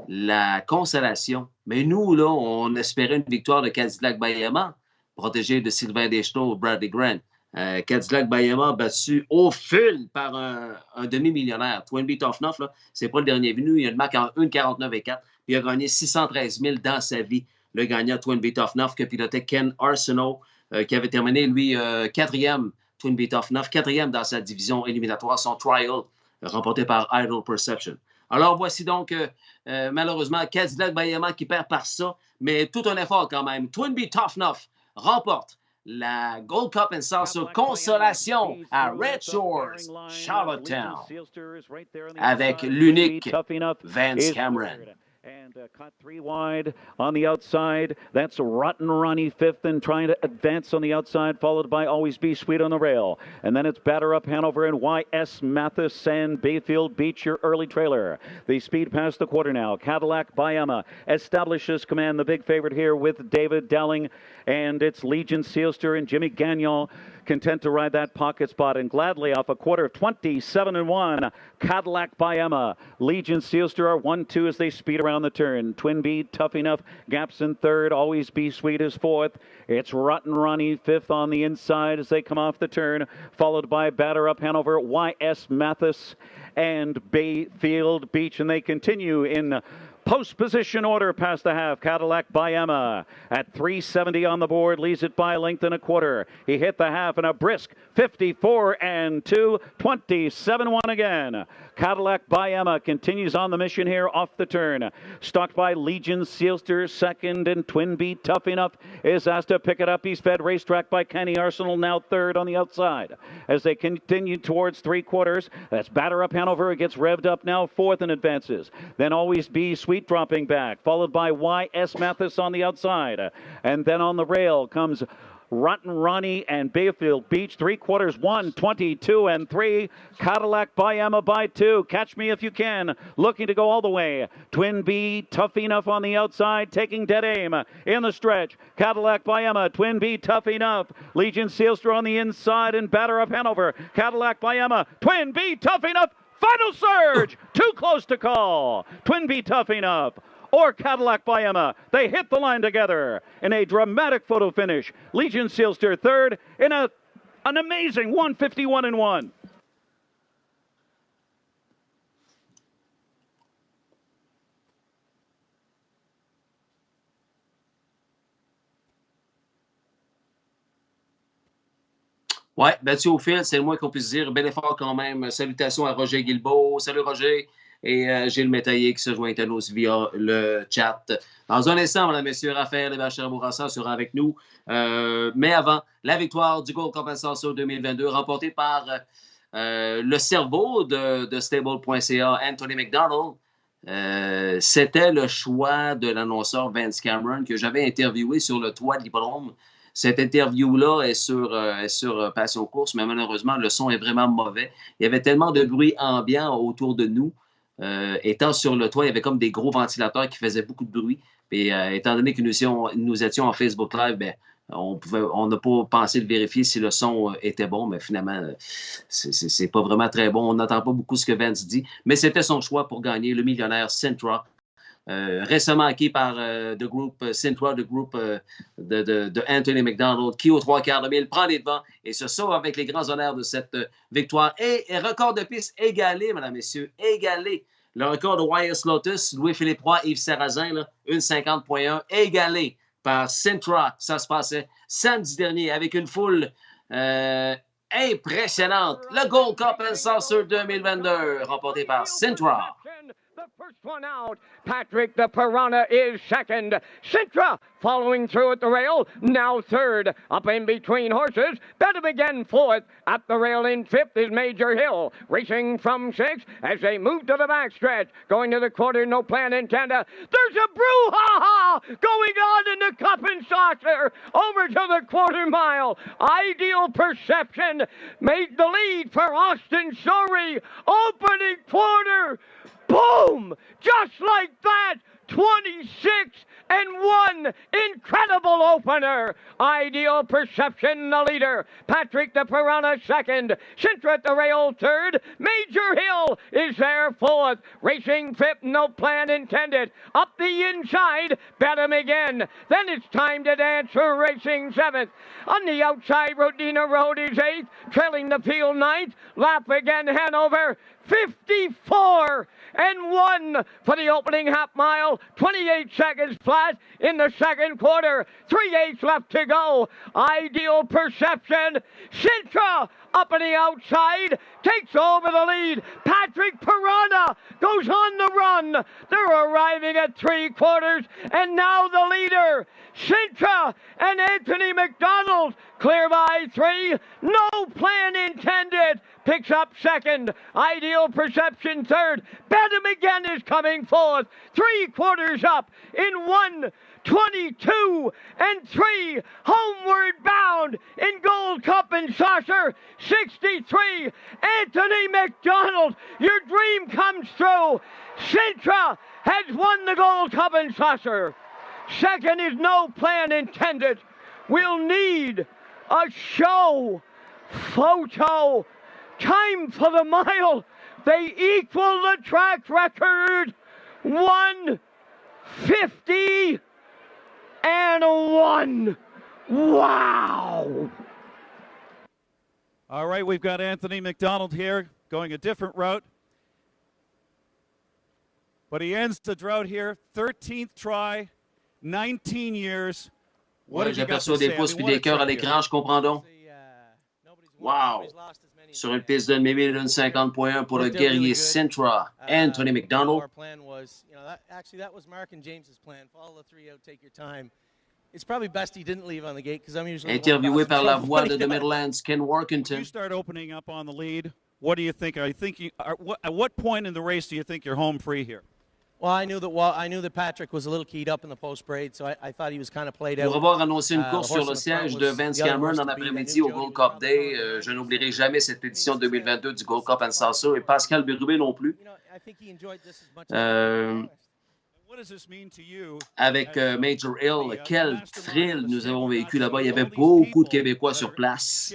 la consolation. Mais nous, là, on espérait une victoire de Cadillac Bayama, protégé de Sylvain Deschenaux, Bradley Grant. Cadillac Bayama battu au fil par un demi-millionnaire. Twinbee Tough Enough, là, c'est pas le dernier venu. Il a une marque en 1,49 et 4. Il a gagné 613 000 dans sa vie. Le gagnant Twinbee Tough Enough que pilotait Ken Arsenault, qui avait terminé, lui, quatrième. Twinbee Tough Enough, quatrième dans sa division éliminatoire, son trial, remporté par Idle Perception. Alors, voici donc, malheureusement, Cadillac Bayama qui perd par ça, mais tout un effort quand même. Twinbee Tough Enough remporte la Gold Cup and Salsa Consolation à Red Shores, Charlottetown, avec l'unique Vance Cameron. And cut three wide on the outside. That's Rotten Ronnie fifth and trying to advance on the outside, followed by Always Be Sweet on the rail. And then it's Batter Up Hanover and Y.S. Mathis and Bayfield Beach, your early trailer. The speed past the quarter now. Cadillac Bayama establishes command, the big favorite here with David Dowling. And it's Legion Sealster and Jimmy Gagnon content to ride that pocket spot, and gladly off a quarter of 27 and 1. Cadillac Bayama, Legion Sealster are 1-2 as they speed around the turn. Twinbee Tough Enough, Gaps in third. Always Be Sweet is fourth. It's Rotten Ronnie fifth on the inside as they come off the turn, followed by Batter Up Hanover, Y.S. Mathis, and Bayfield Beach, and they continue in post position order past the half. Cadillac Bayama at 370 on the board, leads it by a length and a quarter. He hit the half in a brisk 54 and 2, 27-1 again. Cadillac Bayama continues on the mission here off the turn. Stalked by Legion Sealster second, and Twinbee Tough Enough is asked to pick it up. He's fed racetrack by Kenny Arsenal, now third on the outside. As they continue towards three quarters, that's Batter Up Hanover. It gets revved up now fourth and advances. Then Always Be Sweet dropping back, followed by Y.S. Mathis on the outside. And then on the rail comes Rotten Ronnie and Bayfield Beach. Three quarters, 1:22 and 3. Cadillac Bayama by 2. Catch Me If You Can, looking to go all the way. Twinbee Tough Enough on the outside, taking dead aim in the stretch. Cadillac Bayama, Twinbee Tough Enough. Legion Sealster on the inside, and Batter Up Hanover. Cadillac Bayama, Twinbee Tough Enough. Final surge! Too close to call. Twinbee Tough Enough or Cadillac Bayama. They hit the line together in a dramatic photo finish. Legion Sealster third in an amazing 151 and 1. Oui, battu au fil, c'est le moins qu'on puisse dire. Bel effort quand même. Salutations à Roger Guilbeault. Salut Roger. Et Gilles Métaillé qui se joint à nous via le chat. Dans un instant, mesdames et messieurs, Raphaël Hébert-Bourassa sera avec nous. Mais avant, la victoire du Gold Cup and Salsa 2022 remportée par le cerveau de Stable.ca, Anthony McDonald. C'était le choix de l'annonceur Vance Cameron que j'avais interviewé sur le toit de l'hippodrome cette interview-là est sur Passion Course, mais malheureusement, le son est vraiment mauvais. Il y avait tellement de bruit ambiant autour de nous. Étant sur le toit, il y avait comme des gros ventilateurs qui faisaient beaucoup de bruit. Et étant donné que nous étions en Facebook Live, ben, on n'a pas pensé de vérifier si le son était bon, mais finalement, c'est pas vraiment très bon. On n'entend pas beaucoup ce que Vance dit, mais c'était son choix pour gagner le millionnaire Sintra. Récemment acquis par le groupe Sintra, le groupe de Anthony McDonald, qui, aux 3/4 de mille, prend les devants et se sauve avec les grands honneurs de cette victoire. Et record de piste égalé, mesdames, messieurs, égalé. Le record de Wyatt Lotus, Louis-Philippe Roy, Yves Sarrazin, 1,50.1, égalé par Sintra. Ça se passait samedi dernier avec une foule impressionnante. Le Gold Cup and Saucer 2022, remporté par Sintra. The first one out, Patrick the Piranha is second. Sintra following through at the rail, now third. Up in between horses, Bedham again fourth. At the rail in fifth is Major Hill, racing from sixth as they move to the backstretch. Going to the quarter, no plan in Canada. There's a brouhaha going on in the Cup and Saucer. Over to the quarter mile. Ideal Perception made the lead for Austin Shorey. Opening quarter. Boom! Just like that, 26-1. Incredible opener. Ideal Perception, the leader. Patrick the Piranha, second. Sintra at the rail, third. Major Hill is there, fourth. Racing fifth, no plan intended. Up the inside, Bedham again. Then it's time to dance for Racing seventh. On the outside, Rodina Road is eighth. Trailing the field, ninth. Lap again, Hanover. 54-1 for the opening half mile. 28 seconds flat in the second quarter. 3/8 left to go. Ideal Perception. Sintra up on the outside takes over the lead. Patrick Piranha goes on the run. They're arriving at 3/4, and now the leader, Sintra and Anthony McDonald, clear by 3. No plan intended. Picks up second. Ideal Perception third. Bedham again is coming fourth. 3/4 up in 1:22-3. Homeward bound in Gold Cup and Saucer 63. Anthony McDonald, your dream comes true. Sintra has won the Gold Cup and Saucer. Second is no plan intended. We'll need a show photo. Time for the mile. They equal the track record. 1:50-1. Wow. All right, we've got Anthony McDonald here going a different route. But he ends the drought here. 13th try, 19 years. What did you got to J'aperçois say? des pouces puis des cœurs à l'écran, je comprends donc. Wow! Sur une piste de 1,50.1 pour le guerrier Sintra, Anthony McDonald. Our plan was, that was Mark and James's plan. Follow the 3 out, take your time. It's probably best he didn't leave on the gate because I'm usually Interviewé par la voix de The Midlands, Ken Workington. You start opening up on the lead. What do you think? At what point in the race do you think you're home free here? Well, I knew that Patrick was a little keyed up in the post braid, so I thought he was kind of played out. Pour avoir annoncé une course sur le siège de Vance Cameron en après-midi au Gold Cup Day, je n'oublierai jamais cette édition 2022 du Gold Cup and Saucer et Pascal Bérubé non plus. Avec Major Hill, quel thrill nous avons vécu là-bas. Il y avait beaucoup de Québécois sur place.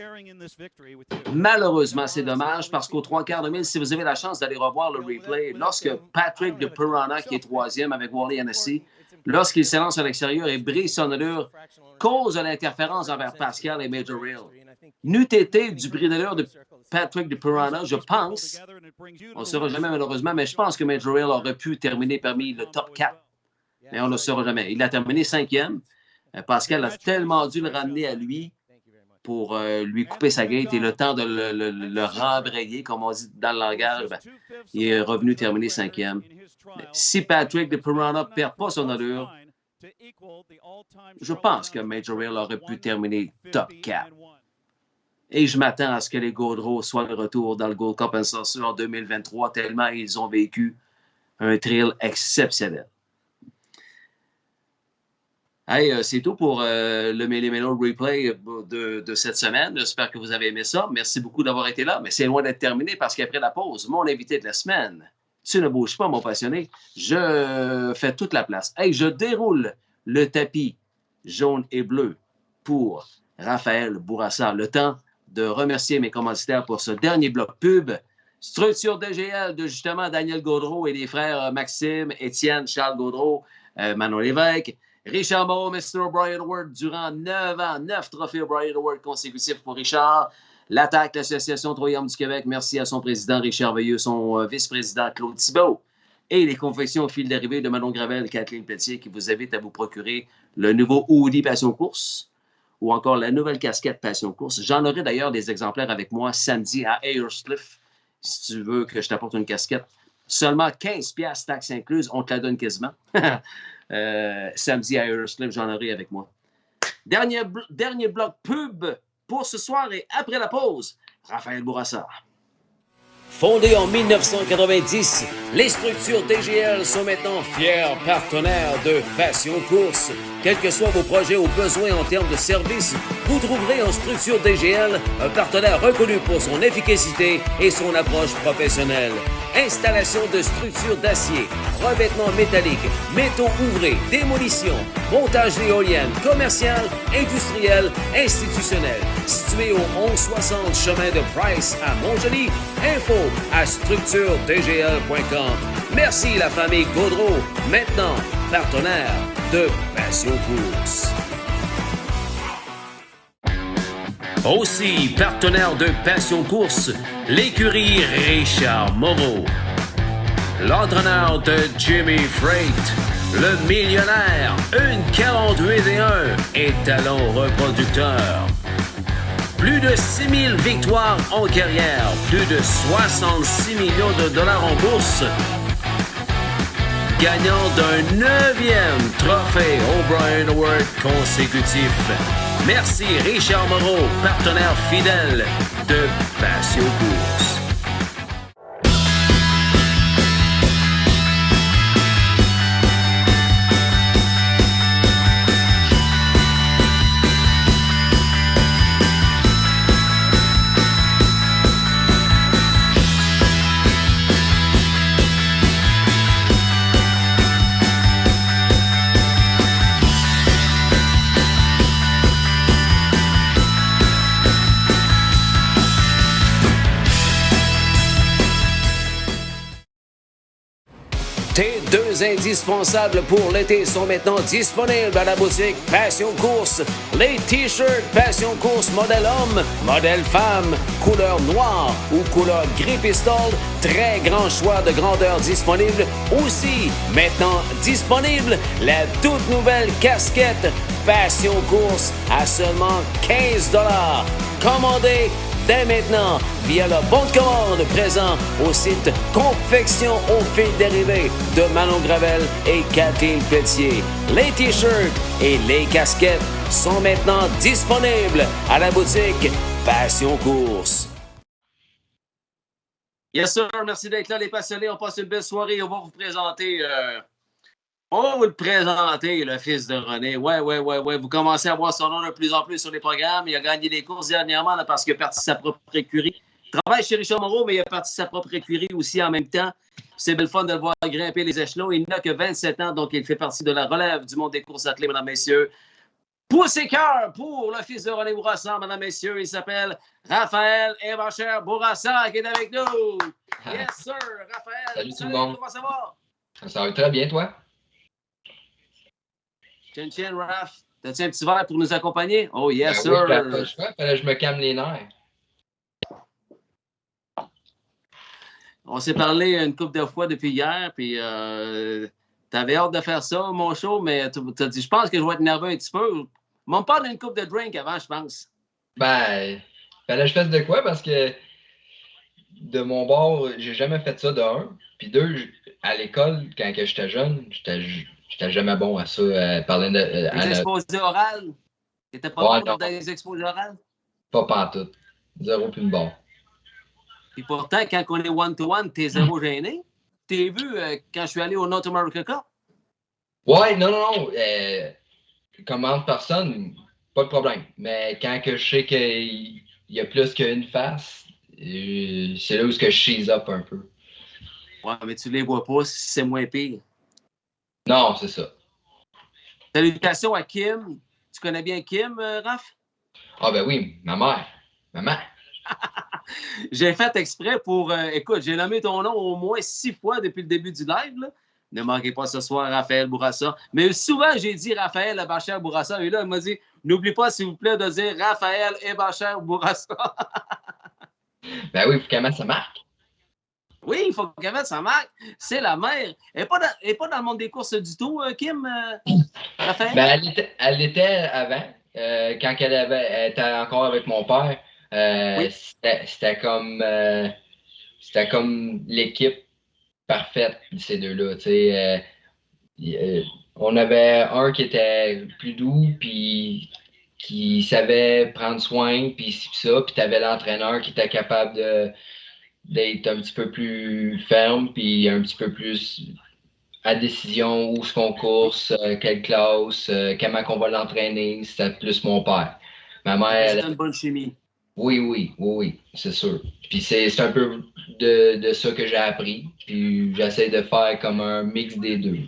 Malheureusement, c'est dommage parce qu'aux 3/4 de mille, si vous avez la chance d'aller revoir le replay, lorsque Patrick de Piranha, qui est troisième avec Wally Hennessy, lorsqu'il s'élance à l'extérieur et brise son allure, cause de l'interférence envers Pascal et Major Hill. N'eût été du bris d'allure de Patrick de Piranha, je pense, on ne le saura jamais malheureusement, mais je pense que Major Hill aurait pu terminer parmi le top 4. Mais on ne le saura jamais. Il a terminé 5e. Pascal a tellement dû le ramener à lui pour lui couper sa gate et le temps de le rembrayer, comme on dit dans le langage, il est revenu terminer 5e. Mais si Patrick de Piranha ne perd pas son allure, je pense que Major Hill aurait pu terminer top 4. Et je m'attends à ce que les Gaudreaux soient de retour dans le Gold Cup and Saucer en 2023, tellement ils ont vécu un thrill exceptionnel. Hey, c'est tout pour le Méli-Mélo Replay de cette semaine. J'espère que vous avez aimé ça. Merci beaucoup d'avoir été là. Mais c'est loin d'être terminé parce qu'après la pause, mon invité de la semaine, tu ne bouges pas, mon passionné. Je fais toute la place. Hey, je déroule le tapis jaune et bleu pour Raphaël Bourassa. Le temps de remercier mes commanditaires pour ce dernier bloc pub. Structure DGL de justement Daniel Gaudreau et les frères Maxime, Étienne, Charles Gaudreau, Manon Lévesque. Richard Moreau, Mr. Brian Ward, durant 9 ans, 9 trophées Brian Ward consécutifs pour Richard. L'Attaque, l'Association Troyarme du Québec, merci à son président Richard Veilleux, son vice-président Claude Thibault. Et les confections au fil d'arrivée de Manon Gravel et Kathleen Pelletier qui vous invitent à vous procurer le nouveau hoodie Passion Course ou encore la nouvelle casquette Passion Course. J'en aurai d'ailleurs des exemplaires avec moi samedi à Ayerscliff. Si tu veux que je t'apporte une casquette, seulement 15$ taxes incluses, on te la donne quasiment. Samedi à Ayerscliff, j'en aurai avec moi. Dernier bloc pub pour ce soir et après la pause, Raphaël Bourassa. Fondées en 1990, les structures DGL sont maintenant fiers partenaires de Passion Course. Quels que soient vos projets ou besoins en termes de services, vous trouverez en structure DGL un partenaire reconnu pour son efficacité et son approche professionnelle. Installation de structures d'acier, revêtements métalliques, métaux ouvrés, démolition, montage d'éoliennes, commerciales, industrielles, institutionnelles. Situé au 1160 chemin de Price à Montjoly, info à structuredgl.com. Merci la famille Gaudreau, maintenant partenaire de Passion Course. Aussi partenaire de Passion Course, l'écurie Richard Moreau. L'entraîneur de Jimmy Freight, le millionnaire, une 48-1 et talent reproducteur. Plus de 6000 victoires en carrière, plus de 66 millions de dollars en bourse. Gagnant d'un 9e trophée O'Brien Award consécutif. Merci Richard Moreau, partenaire fidèle de Passion Course. Tes deux indispensables pour l'été sont maintenant disponibles à la boutique Passion Course. Les t-shirts Passion Course modèle homme, modèle femme, couleur noire ou couleur gris pistole. Très grand choix de grandeur disponible. Aussi, maintenant disponible, la toute nouvelle casquette Passion Course à seulement 15$. Commandez dès maintenant via le bon de commande présent au site Confection au fil d'arrivée de Manon Gravel et Kathleen Pelletier. Les t-shirts et les casquettes sont maintenant disponibles à la boutique Passion Course. Yes sir, merci d'être là les passionnés. On passe une belle soirée. On va vous présenter... On va vous le présenter, le fils de René. Ouais. Vous commencez à voir son nom de plus en plus sur les programmes. Il a gagné des courses dernièrement là, parce qu'il a parti sa propre écurie. Il travaille chez Richard Moreau, mais il a parti sa propre écurie aussi en même temps. C'est belle fun de le voir grimper les échelons. Il n'a que 27 ans, donc il fait partie de la relève du monde des courses athlées, mesdames, messieurs. Pouce et cœur pour le fils de René Bourassa, mesdames, messieurs. Il s'appelle Raphaël Evacher Bourassa qui est avec nous. Yes, sir, Raphaël. Salut tout le monde. Comment ça va? Ça va très bien, toi? Chin, Raph. T'as-tu un petit verre pour nous accompagner? Oh, yes, sir. Oui, fallait que je me calme les nerfs. On s'est parlé une couple de fois depuis hier, puis t'avais hâte de faire ça, mon show, mais t'as dit, je pense que je vais être nerveux un petit peu. On me parle d'une coupe de drink avant, je pense. Ben, fallait que je fasse de quoi, parce que de mon bord, j'ai jamais fait ça de un. Puis deux, à l'école, quand j'étais jeune, j'étais jamais bon à ça. Parler de. Les exposés orales? T'étais pas bon dans les exposés orales? Pas pantoute. Zéro plus de bon. Puis pourtant, quand on est one-to-one, t'es zéro gêné. T'es vu quand je suis allé au North America Cup? Ouais, non. comme entre personnes, pas de problème. Mais quand que je sais qu'il y a plus qu'une face, c'est là où je cheese up un peu. Ouais, mais tu les vois pas, c'est moins pire. Non, c'est ça. Salutations à Kim. Tu connais bien Kim, Raph? Ah ben oui, ma mère. Maman. J'ai fait exprès pour... écoute, j'ai nommé ton nom au moins 6 fois depuis le début du live. Là. Ne manquez pas ce soir Raphaël Bourassa. Mais souvent, j'ai dit Raphaël Ebacher Bourassa. Et là, il m'a dit, n'oublie pas, s'il vous plaît, de dire Raphaël Ebacher Bourassa. Ben oui, faut qu'elle mette sa marque. Oui, il faut qu'elle mette sa marque. C'est la mère. Elle n'est pas dans le monde des courses du tout, Kim, Raphaël? Ben, elle l'était avant, quand elle était encore avec mon père. Oui. C'était comme l'équipe parfaite, ces deux-là. On avait un qui était plus doux, puis qui savait prendre soin, puis ça. Puis tu avais l'entraîneur qui était capable d'être un petit peu plus ferme, puis un petit peu plus à décision, où est-ce qu'on course, quelle classe, comment qu'on va l'entraîner. C'était plus mon père. Ma mère... C'est une bonne chimie. Oui, c'est sûr. Puis c'est un peu de ça que j'ai appris. Puis j'essaie de faire comme un mix des deux.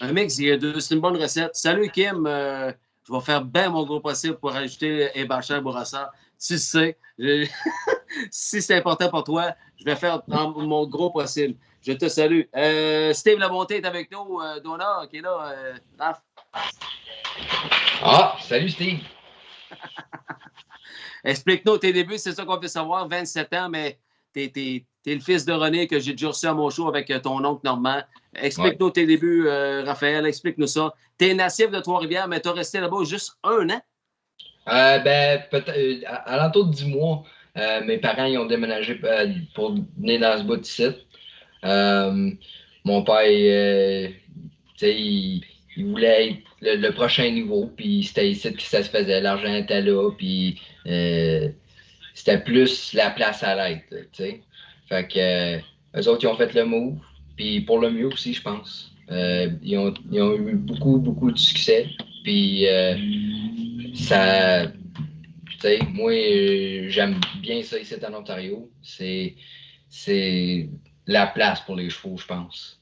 Un mix des deux, c'est une bonne recette. Salut Kim, je vais faire bien mon gros possible pour ajouter Ebacher Bourassa. Tu sais, si c'est important pour toi, je vais faire mon gros possible. Je te salue. Steve Labonté est avec nous, Donna, qui est là. Raph. Ah, salut Steve. Explique-nous tes débuts, c'est ça qu'on veut savoir. 27 ans, mais t'es le fils de René que j'ai déjà reçu à mon show avec ton oncle Normand. Explique-nous tes débuts, Raphaël, explique-nous ça. T'es natif de Trois-Rivières, mais t'as resté là-bas juste 1 an? Ben, peut-être, à l'entour de 10 mois, mes parents ils ont déménagé pour venir dans ce bout de site. Mon père, il voulait être le prochain niveau, puis c'était ici que ça se faisait. L'argent était là, puis c'était plus la place à l'être, tu sais. Fait que eux autres, ils ont fait le move, puis pour le mieux aussi, je pense. Ils ont eu beaucoup de succès, puis ça... Tu sais, moi, j'aime bien ça ici en Ontario. C'est la place pour les chevaux, je pense.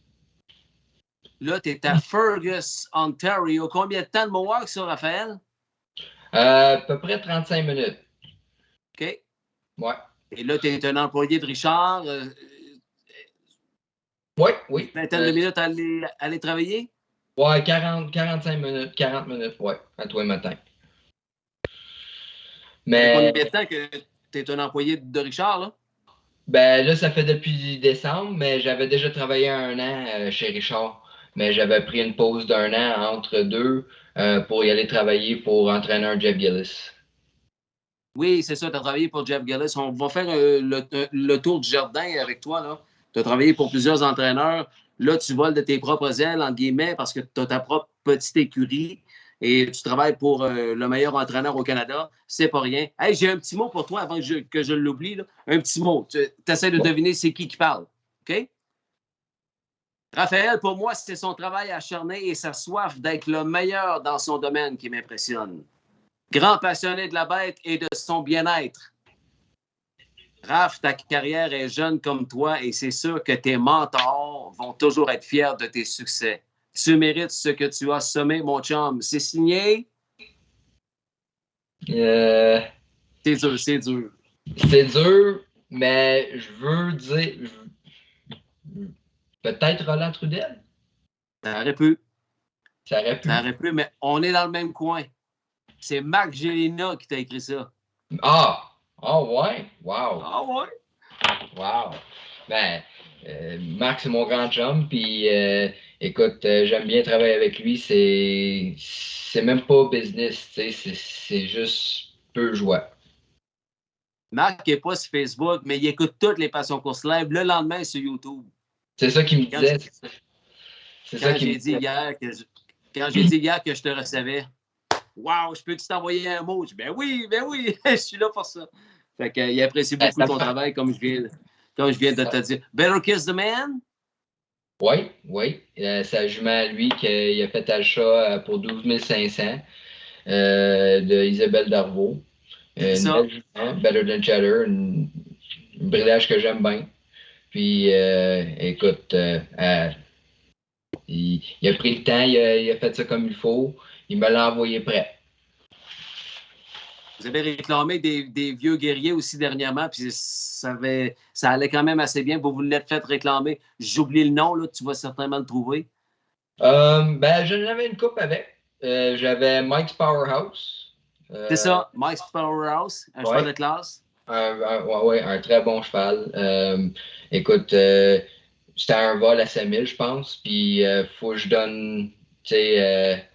Là, tu es à Fergus, Ontario. Combien de temps de Mohawk, ça, Raphaël? À peu près 35 minutes. OK. Ouais. Et là, tu es un employé de Richard. Oui. Une vingtaine de minutes à aller travailler? Ouais, 45 minutes, 40 minutes, ouais, à toi le matin. Mais combien de temps que tu es un employé de Richard, là? Ben là, ça fait depuis décembre, mais j'avais déjà travaillé 1 an chez Richard. Mais j'avais pris une pause d'1 an entre deux pour y aller travailler pour entraîneur Jeff Gillis. Oui, c'est ça, tu as travaillé pour Jeff Gillis. On va faire le tour du jardin avec toi, là. Tu as travaillé pour plusieurs entraîneurs. Là, tu voles de tes propres ailes, entre guillemets, parce que tu as ta propre petite écurie et tu travailles pour le meilleur entraîneur au Canada. C'est pas rien. Hey, j'ai un petit mot pour toi avant que je l'oublie. Là. Un petit mot. Tu essaies de deviner c'est qui parle. OK? Raphaël, pour moi, c'est son travail acharné et sa soif d'être le meilleur dans son domaine qui m'impressionne. Grand passionné de la bête et de son bien-être. Raph, ta carrière est jeune comme toi et c'est sûr que tes mentors vont toujours être fiers de tes succès. Tu mérites ce que tu as semé, mon chum. C'est signé? C'est dur. C'est dur, mais je veux dire... Peut-être Roland Trudel? Ça aurait pu. Ça aurait pu, mais on est dans le même coin. C'est Marc Gélina qui t'a écrit ça. Ah ouais? Wow! Ah ouais? Wow! Ben, Marc, c'est mon grand chum, puis écoute, j'aime bien travailler avec lui. C'est même pas business, tu sais, c'est juste peu joie. Marc n'est pas sur Facebook, mais il écoute toutes les Passions Courses Live le lendemain sur YouTube. C'est ça qu'il me disait. Quand j'ai dit hier que je te recevais, wow, je peux-tu t'envoyer un mot? Je dis, ben oui, je suis là pour ça. Fait qu'il apprécie beaucoup ton travail, comme je viens de te dire. Better Kiss the Man? Oui, oui. Sa jument à lui, qu'il a fait achat pour 12 500 de Isabelle Darvaux. C'est Une ça. belle jument, Better Than Cheddar, un bridage que j'aime bien. Puis, écoute, il a pris le temps, il a fait ça comme il faut. Il me l'a envoyé prêt. Vous avez réclamé des vieux guerriers aussi dernièrement, puis ça allait quand même assez bien. Vous l'êtes fait réclamer. J'oublie le nom, là, tu vas certainement le trouver. Ben, j'en avais une coupe avec. J'avais Mike's Powerhouse. C'est ça, Mike's Powerhouse, un cheval de classe. Ouais, un très bon cheval. Écoute, c'était un vol à 5000, je pense. Puis, faut que je donne, tu sais,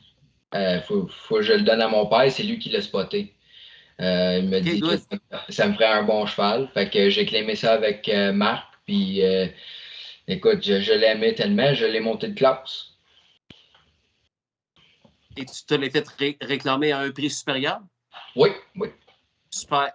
faut que je le donne à mon père. C'est lui qui l'a spoté. Il me dit good. que ça me ferait un bon cheval. Fait que j'ai clémé ça avec Marc. Puis, écoute, je l'ai aimé tellement, je l'ai monté de classe. Et tu te l'as fait réclamer à un prix supérieur? Oui, oui. Super.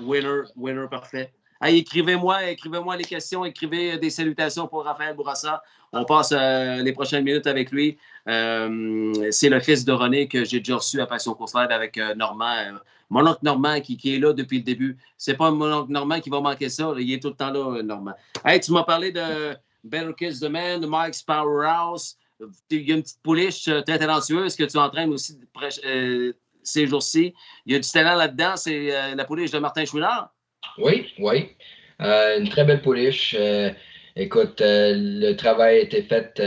Winner, parfait. Hey, écrivez-moi les questions, écrivez des salutations pour Raphaël Bourassa. On passe les prochaines minutes avec lui. C'est le fils de René que j'ai déjà reçu à Passion Course-Live avec Normand. Mon oncle Normand qui est là depuis le début. C'est pas mon oncle Normand qui va manquer ça. Il est tout le temps là, Normand. Hey, tu m'as parlé de Better Kiss the Man, de Mike's Powerhouse. Il y a une petite pouliche très talentueuse que tu entraînes aussi ces jours-ci. Il y a du talent là-dedans, c'est la pouliche de Martin Chouinard. Oui. Une très belle pouliche. Écoute, le travail a été fait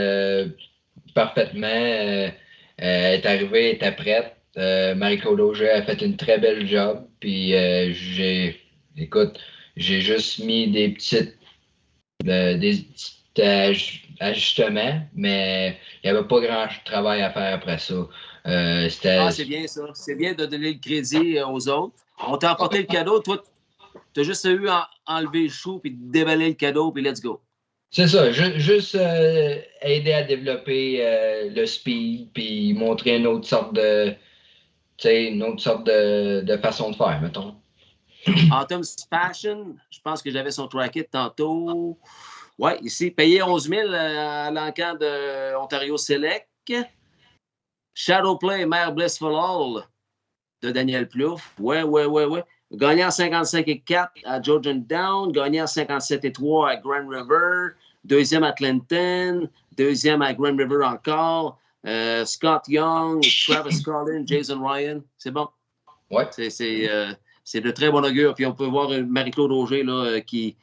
parfaitement. Elle est arrivée, elle était prête. Marie-Claude Auger a fait une très belle job. Puis j'ai juste mis des petits ajustements, mais il n'y avait pas grand travail à faire après ça. C'est bien ça. C'est bien de donner le crédit aux autres. On t'a apporté le cadeau. Toi, tu as juste eu à enlever le chou puis déballer le cadeau puis let's go. C'est ça. Juste aider à développer le speed puis montrer une autre sorte de façon de faire, mettons. Autumn's Passion, je pense que j'avais son tracket tantôt. Oui, ici, payé 11 000 à l'encan de Ontario Select. Shadowplay, Mère Blissful All de Daniel Plouffe. Ouais. Gagnant 55,4 à Georgian Down. Gagnant 57,3 à Grand River. Deuxième à Clinton. Deuxième à Grand River encore. Scott Young, Travis Collin, Jason Ryan. C'est bon. Ouais. C'est de très bon augure. Puis on peut voir Marie-Claude Auger là, qui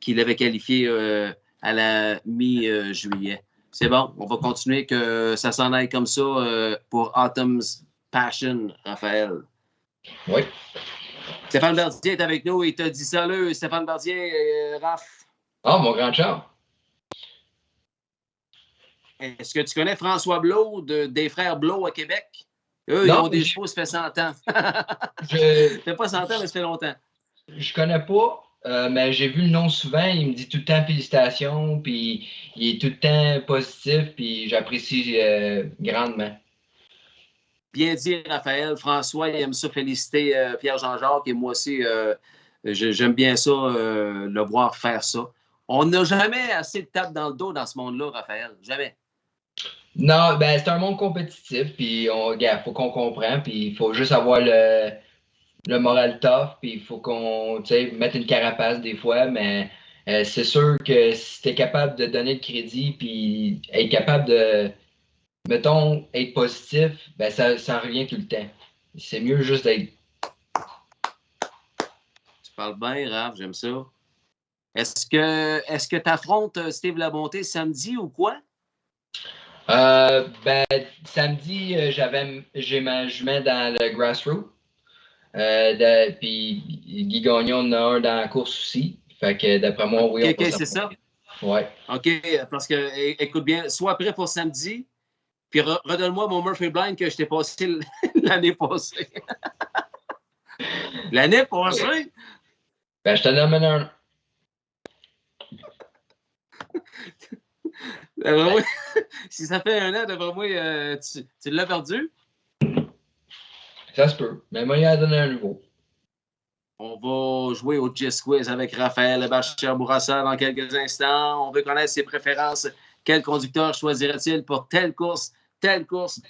l'avait qualifié à la mi-juillet. C'est bon, on va continuer que ça s'en aille comme ça pour Autumn's Passion, Raphaël. Oui. Stéphane Bardier est avec nous. Il t'a dit salut, Stéphane Bardier, Raph. Ah, mon grand chum. Est-ce que tu connais François Blot des frères Blot à Québec? Eux, ils ont des chevaux, ça fait 100 ans. Ça fait pas 100 ans, mais ça fait longtemps. Je connais pas. Mais j'ai vu le nom souvent, il me dit tout le temps félicitations, puis il est tout le temps positif, puis j'apprécie grandement. Bien dit, Raphaël. François, il aime ça féliciter Pierre-Jean-Jacques, et moi aussi, j'aime bien ça, le voir faire ça. On n'a jamais assez de tape dans le dos dans ce monde-là, Raphaël. Jamais. Non, ben c'est un monde compétitif, puis faut qu'on comprenne, puis il faut juste avoir le moral tough, puis il faut qu'on mette une carapace des fois, mais c'est sûr que si tu es capable de donner le crédit, puis être capable de, mettons, être positif, ben ça revient tout le temps. C'est mieux juste d'être. Tu parles bien, Raph, j'aime ça. Est-ce que tu affrontes Steve Labonté samedi ou quoi? Ben, samedi, j'ai ma jument dans le grassroots. Puis Guy Gagnon en a un dans la course aussi. Fait que d'après moi, oui, OK, c'est ça? Ouais. OK, parce que, écoute bien, sois prêt pour samedi, puis redonne-moi mon Murphy Blind que je t'ai passé l'année passée. L'année passée? Ben, je te amène un. Si ça fait un an, d'après moi, tu l'as perdu? Ça se peut. Mais moi, il a donné un nouveau. On va jouer au Gist Quiz avec Raphaël Bachir-Bourassa dans quelques instants. On veut connaître ses préférences Quel conducteur choisirait-il pour telle course,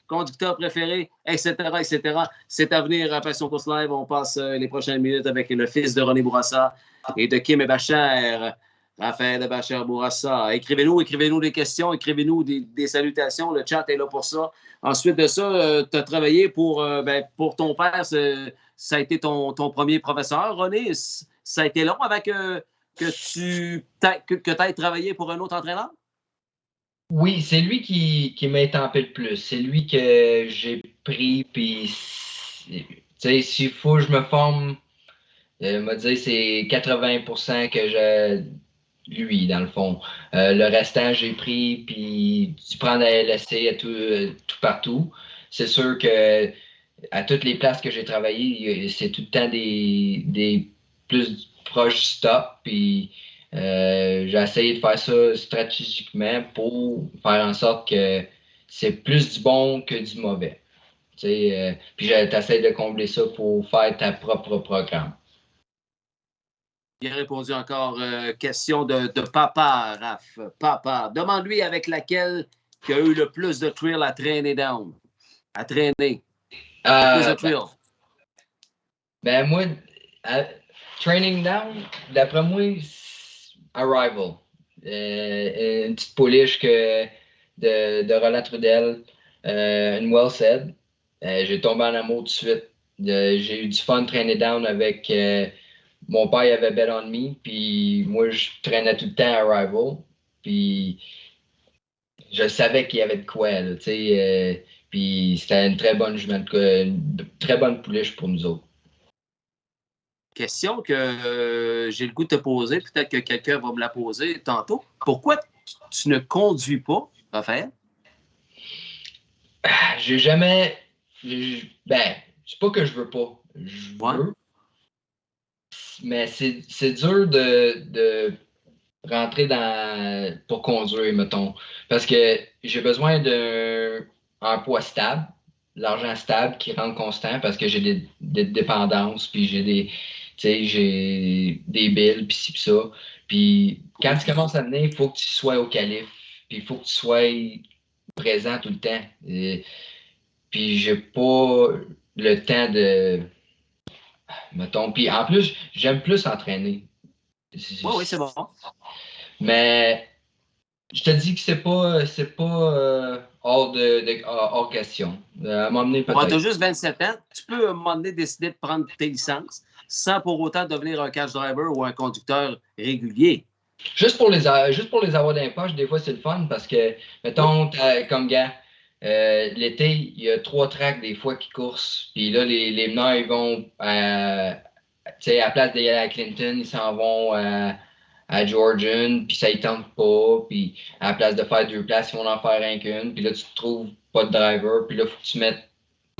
conducteur préféré, etc., etc. C'est à venir à Passion Course Live. On passe les prochaines minutes avec le fils de René Bourassa et de Kim Bachère, Raphaël Bachère-Bourassa. Écrivez-nous des questions, écrivez-nous des salutations. Le chat est là pour ça. Ensuite de ça, tu as travaillé pour ton père. Ça a été ton premier professeur, René. Ça a été long avant que tu ailles travailler pour un autre entraîneur? Oui, c'est lui qui m'a étampé le plus. C'est lui que j'ai pris, puis, tu sais, s'il faut que je me forme, m'a dit c'est 80% que j'ai lui, dans le fond. Le restant, j'ai pris, puis tu prends la LSC à tout partout. C'est sûr que à toutes les places que j'ai travaillé, c'est tout le temps des plus proches stop, puis j'ai essayé de faire ça stratégiquement pour faire en sorte que c'est plus du bon que du mauvais. Puis tu essaies de combler ça pour faire ta propre programme. Il a répondu encore. Question de papa, Raph. Papa, demande-lui avec laquelle il a eu le plus de thrill à traîner down. À traîner. Plus de thrill. Ben moi, training down, d'après moi, Arrival. Une petite pouliche de Roland Trudel. Une well said. J'ai tombé en amour tout de suite. J'ai eu du fun traîner down avec... mon père il avait Bet on Me, puis moi, je traînais tout le temps Arrival. Puis je savais qu'il y avait de quoi, là, tu sais. Puis c'était une très bonne jument, une très bonne pouliche pour nous autres. Question que j'ai le goût de te poser, peut-être que quelqu'un va me la poser tantôt. Pourquoi tu ne conduis pas, Raphaël? J'ai jamais... Ben, c'est pas que je veux pas. Je veux. Mais c'est dur de rentrer pour conduire, mettons. Parce que j'ai besoin d'un poids stable, l'argent stable qui rentre constant parce que j'ai des dépendances, puis j'ai des billes, puis ci, puis ça. Puis quand tu commences à venir, il faut que tu sois au calife, puis il faut que tu sois présent tout le temps. Puis j'ai pas le temps de... Mettons. Puis en plus, j'aime plus entraîner. Oui, c'est bon. Mais je te dis que c'est pas hors question. À un moment donné, peut-être. Tu as juste 27 ans. Tu peux à un moment donné décider de prendre tes licences sans pour autant devenir un cash driver ou un conducteur régulier. Juste pour les avoir dans les poches, des fois, c'est le fun parce que, mettons, comme gars, l'été, il y a 3 tracks des fois qui coursent. Puis là, les meneurs, ils vont, à la place d'aller à Clinton, ils s'en vont à Georgian, puis ça ne tente pas. Puis à la place de faire 2 places, ils vont en faire rien qu'une. Puis là, tu te trouves pas de driver. Puis là, il faut que tu mettes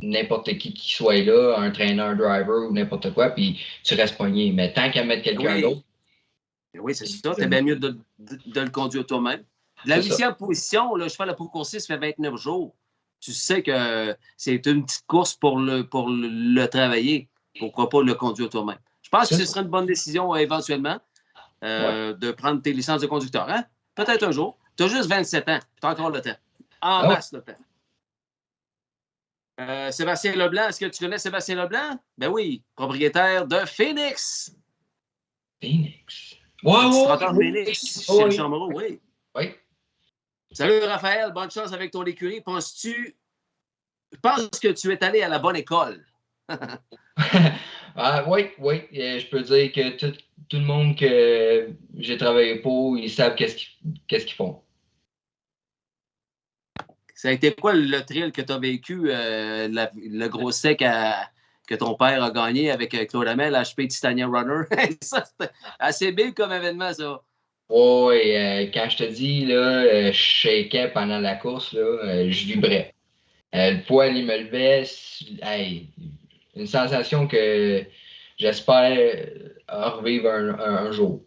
n'importe qui soit là, un trainer, driver ou n'importe quoi. Puis tu restes pogné. Mais tant qu'à mettre quelqu'un d'autre. Oui, c'est ça. C'est bien mieux de le conduire toi-même. La 8e position, le cheval à Poucoursis fait 29 jours. Tu sais que c'est une petite course pour le travailler. Pourquoi pas le conduire toi-même? Je pense que ce serait une bonne décision éventuellement de prendre tes licences de conducteur. Hein? Peut-être un jour. Tu as juste 27 ans. Tu as encore le temps. En masse le temps. Sébastien Leblanc, est-ce que tu connais Sébastien Leblanc? Ben oui, propriétaire de Phoenix. Phoenix. Phoenix, chez le Chambereau, oui. Oui. Salut Raphaël, bonne chance avec ton écurie. Je pense que tu es allé à la bonne école. Oui. Je peux dire que tout le monde que j'ai travaillé pour, ils savent qu'est-ce qu'ils font. Ça a été quoi le thrill que tu as vécu, le gros sec que ton père a gagné avec Claude Hamel, HP Titania Runner? Ça, c'était assez big comme événement, ça. Oui, quand je te dis, là, je shakeais pendant la course, là, je vibrais. Le poil, il me levait. Une sensation que j'espère revivre un jour.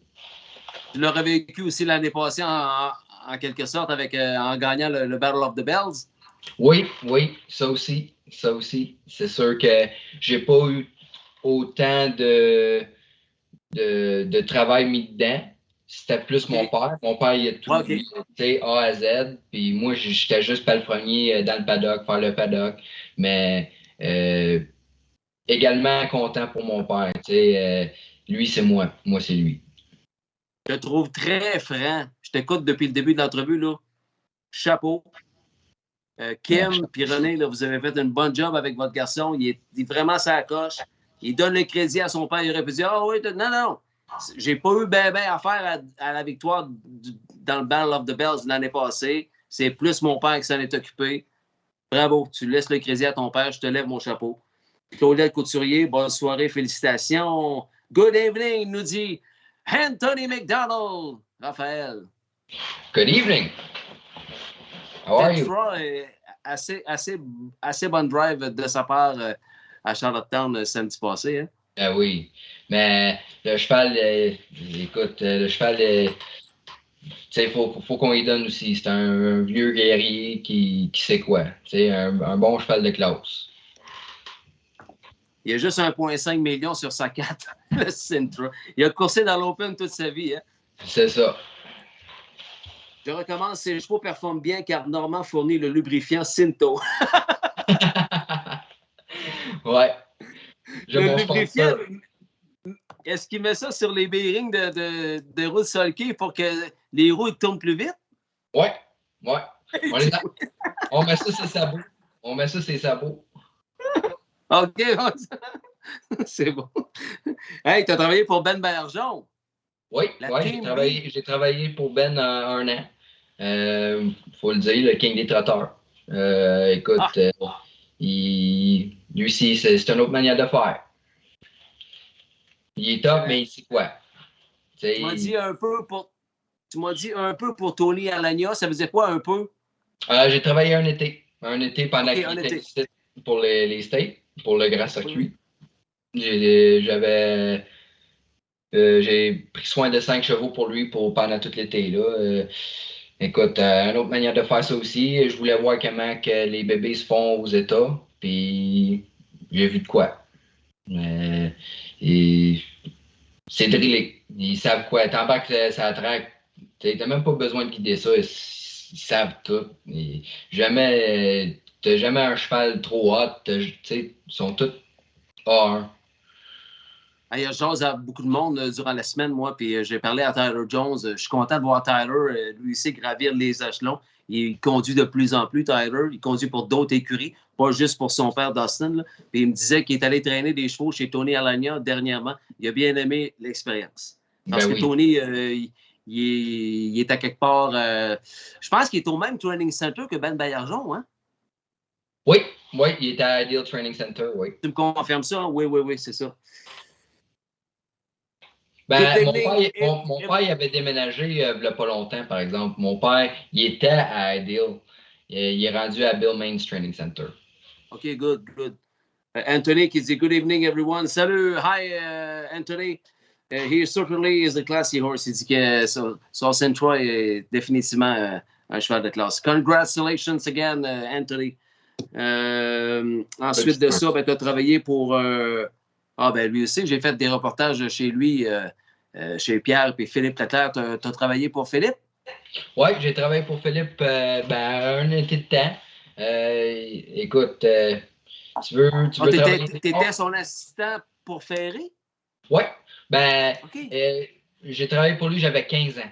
Tu l'as revécu aussi l'année passée en quelque sorte en gagnant le Battle of the Bells? Oui, ça aussi. C'est sûr que j'ai pas eu autant de travail mis dedans. c'était plus mon père. Mon père, il a tout, OK. tu sais, A à Z. Puis moi, j'étais juste palefrenier dans le paddock, faire le paddock. Mais également content pour mon père. Tu sais, lui, c'est moi. Moi, c'est lui. Je te trouve très franc. Je t'écoute depuis le début de l'entrevue, là. Chapeau. Kim puis René, là, vous avez fait un bon job avec votre garçon. Il est vraiment sa coche. Il donne le crédit à son père. Il aurait pu dire, ah oui, non. J'ai pas eu ben à faire à la victoire dans le Battle of the Bells l'année passée. C'est plus mon père qui s'en est occupé. Bravo. Tu laisses le crédit à ton père. Je te lève mon chapeau. Claudette Couturier, bonne soirée. Félicitations. Good evening, nous dit Anthony McDonald. Raphaël. Good evening. How are you? Assez bonne drive de sa part à Charlottetown samedi passé. Hein? Ah oui. Mais le cheval, écoute, le cheval, tu sais, faut qu'on lui donne aussi. C'est un vieux guerrier qui sait quoi. Tu sais, un bon cheval de classe. Il a juste 1,5 million sur sa carte, le Sintra. Il a coursé dans l'Open toute sa vie. Hein? C'est ça. Je recommence, ces chevaux performent bien car Normand fournit le lubrifiant Cinto. Ouais. Le lubrifiant, est-ce qu'il met ça sur les bearings de roues de sulky pour que les roues tournent plus vite? Ouais. On met ça sur ses sabots. OK. C'est bon. Hey, tu as travaillé pour Ben Bergeron. Oui, j'ai travaillé pour Ben un an. Faut le dire, le King des trotteurs. Écoute, lui aussi, c'est une autre manière de faire. Il est top, mais il sait quoi. Tu m'as dit un peu pour Tony Alagna. Ça faisait quoi un peu? J'ai travaillé un été. Un été pendant qu'il était ici pour les States, pour le grand circuit. J'ai pris soin de 5 chevaux pour lui pendant tout l'été. Écoute, une autre manière de faire ça aussi, je voulais voir comment que les bébés se font aux États, puis j'ai vu de quoi. C'est drillé. Ils savent quoi. T'embarques ça traque. T'as même pas besoin de guider ça. Ils savent tout. T'as jamais un cheval trop hot. Ils sont tous A1. Il jase à beaucoup de monde durant la semaine, moi, puis j'ai parlé à Tyler Jones. Je suis content de voir Tyler, lui aussi, gravir les échelons. Il conduit de plus en plus, Tyler. Il conduit pour d'autres écuries, pas juste pour son père Dustin. Là. Puis il me disait qu'il est allé traîner des chevaux chez Tony Alagna dernièrement. Il a bien aimé l'expérience. Parce que Tony, il est à quelque part... je pense qu'il est au même training center que Ben Baillargeon, hein? Oui, il est à Ideal Training Center, oui. Tu me confirmes ça? Oui, c'est ça. Mon père, il avait déménagé il n'y a pas longtemps, par exemple. Mon père, il était à Ideal. Il est rendu à Bill Main's Training Center. OK, good. Anthony qui dit « Good evening, everyone. » Salut, hi, Anthony. He certainly is a classy horse. Il dit que son Centroy est définitivement un cheval de classe. Congratulations again, Anthony. Ensuite de ça, tu as travaillé pour... lui aussi, j'ai fait des reportages chez lui, chez Pierre et Philippe Leclerc. Tu as travaillé pour Philippe? Oui, j'ai travaillé pour Philippe un été de temps. Écoute, tu veux travailler... Tu étais son assistant pour Ferry? Oui. J'ai travaillé pour lui, j'avais 15 ans.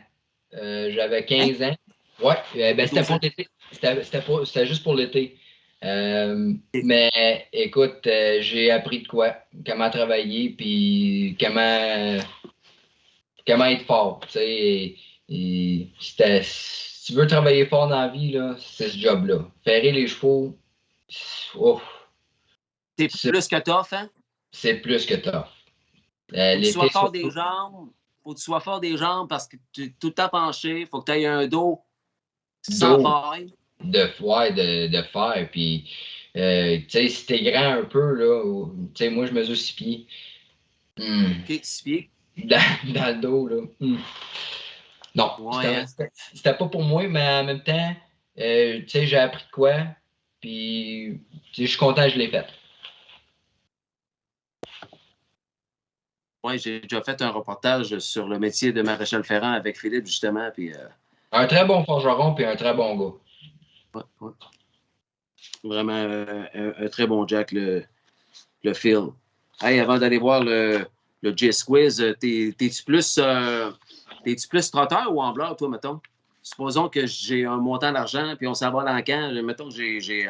J'avais 15 ans. Oui, c'était pour l'été. C'était juste pour l'été. Mais écoute, j'ai appris de quoi, comment travailler, puis comment être fort. Si tu veux travailler fort dans la vie, là, c'est ce job-là. Ferrer les chevaux, c'est plus que tough, hein? C'est plus que tough. Faut que tu sois fort des jambes. Faut que tu sois fort des jambes parce que tu es tout le temps penché. Faut que tu aies un dos sans faille. De faire. Puis, tu sais, si t'es grand un peu, là, tu sais, moi, je mesure 6 pieds. OK, 6 pieds. Dans le dos, là. Non, c'était pas pour moi, mais en même temps, tu sais, j'ai appris de quoi. Puis, tu sais, je suis content que je l'ai fait. Oui, j'ai déjà fait un reportage sur le métier de maréchal ferrant avec Philippe, justement. Puis, Un très bon forgeron puis un très bon gars. Ouais. Vraiment un très bon Jack, le Phil. Hey, avant d'aller voir le J-Squiz, t'es-tu plus trotteur ou ambleur, toi, mettons? Supposons que j'ai un montant d'argent, puis on s'en va dans le camp. Mettons que j'ai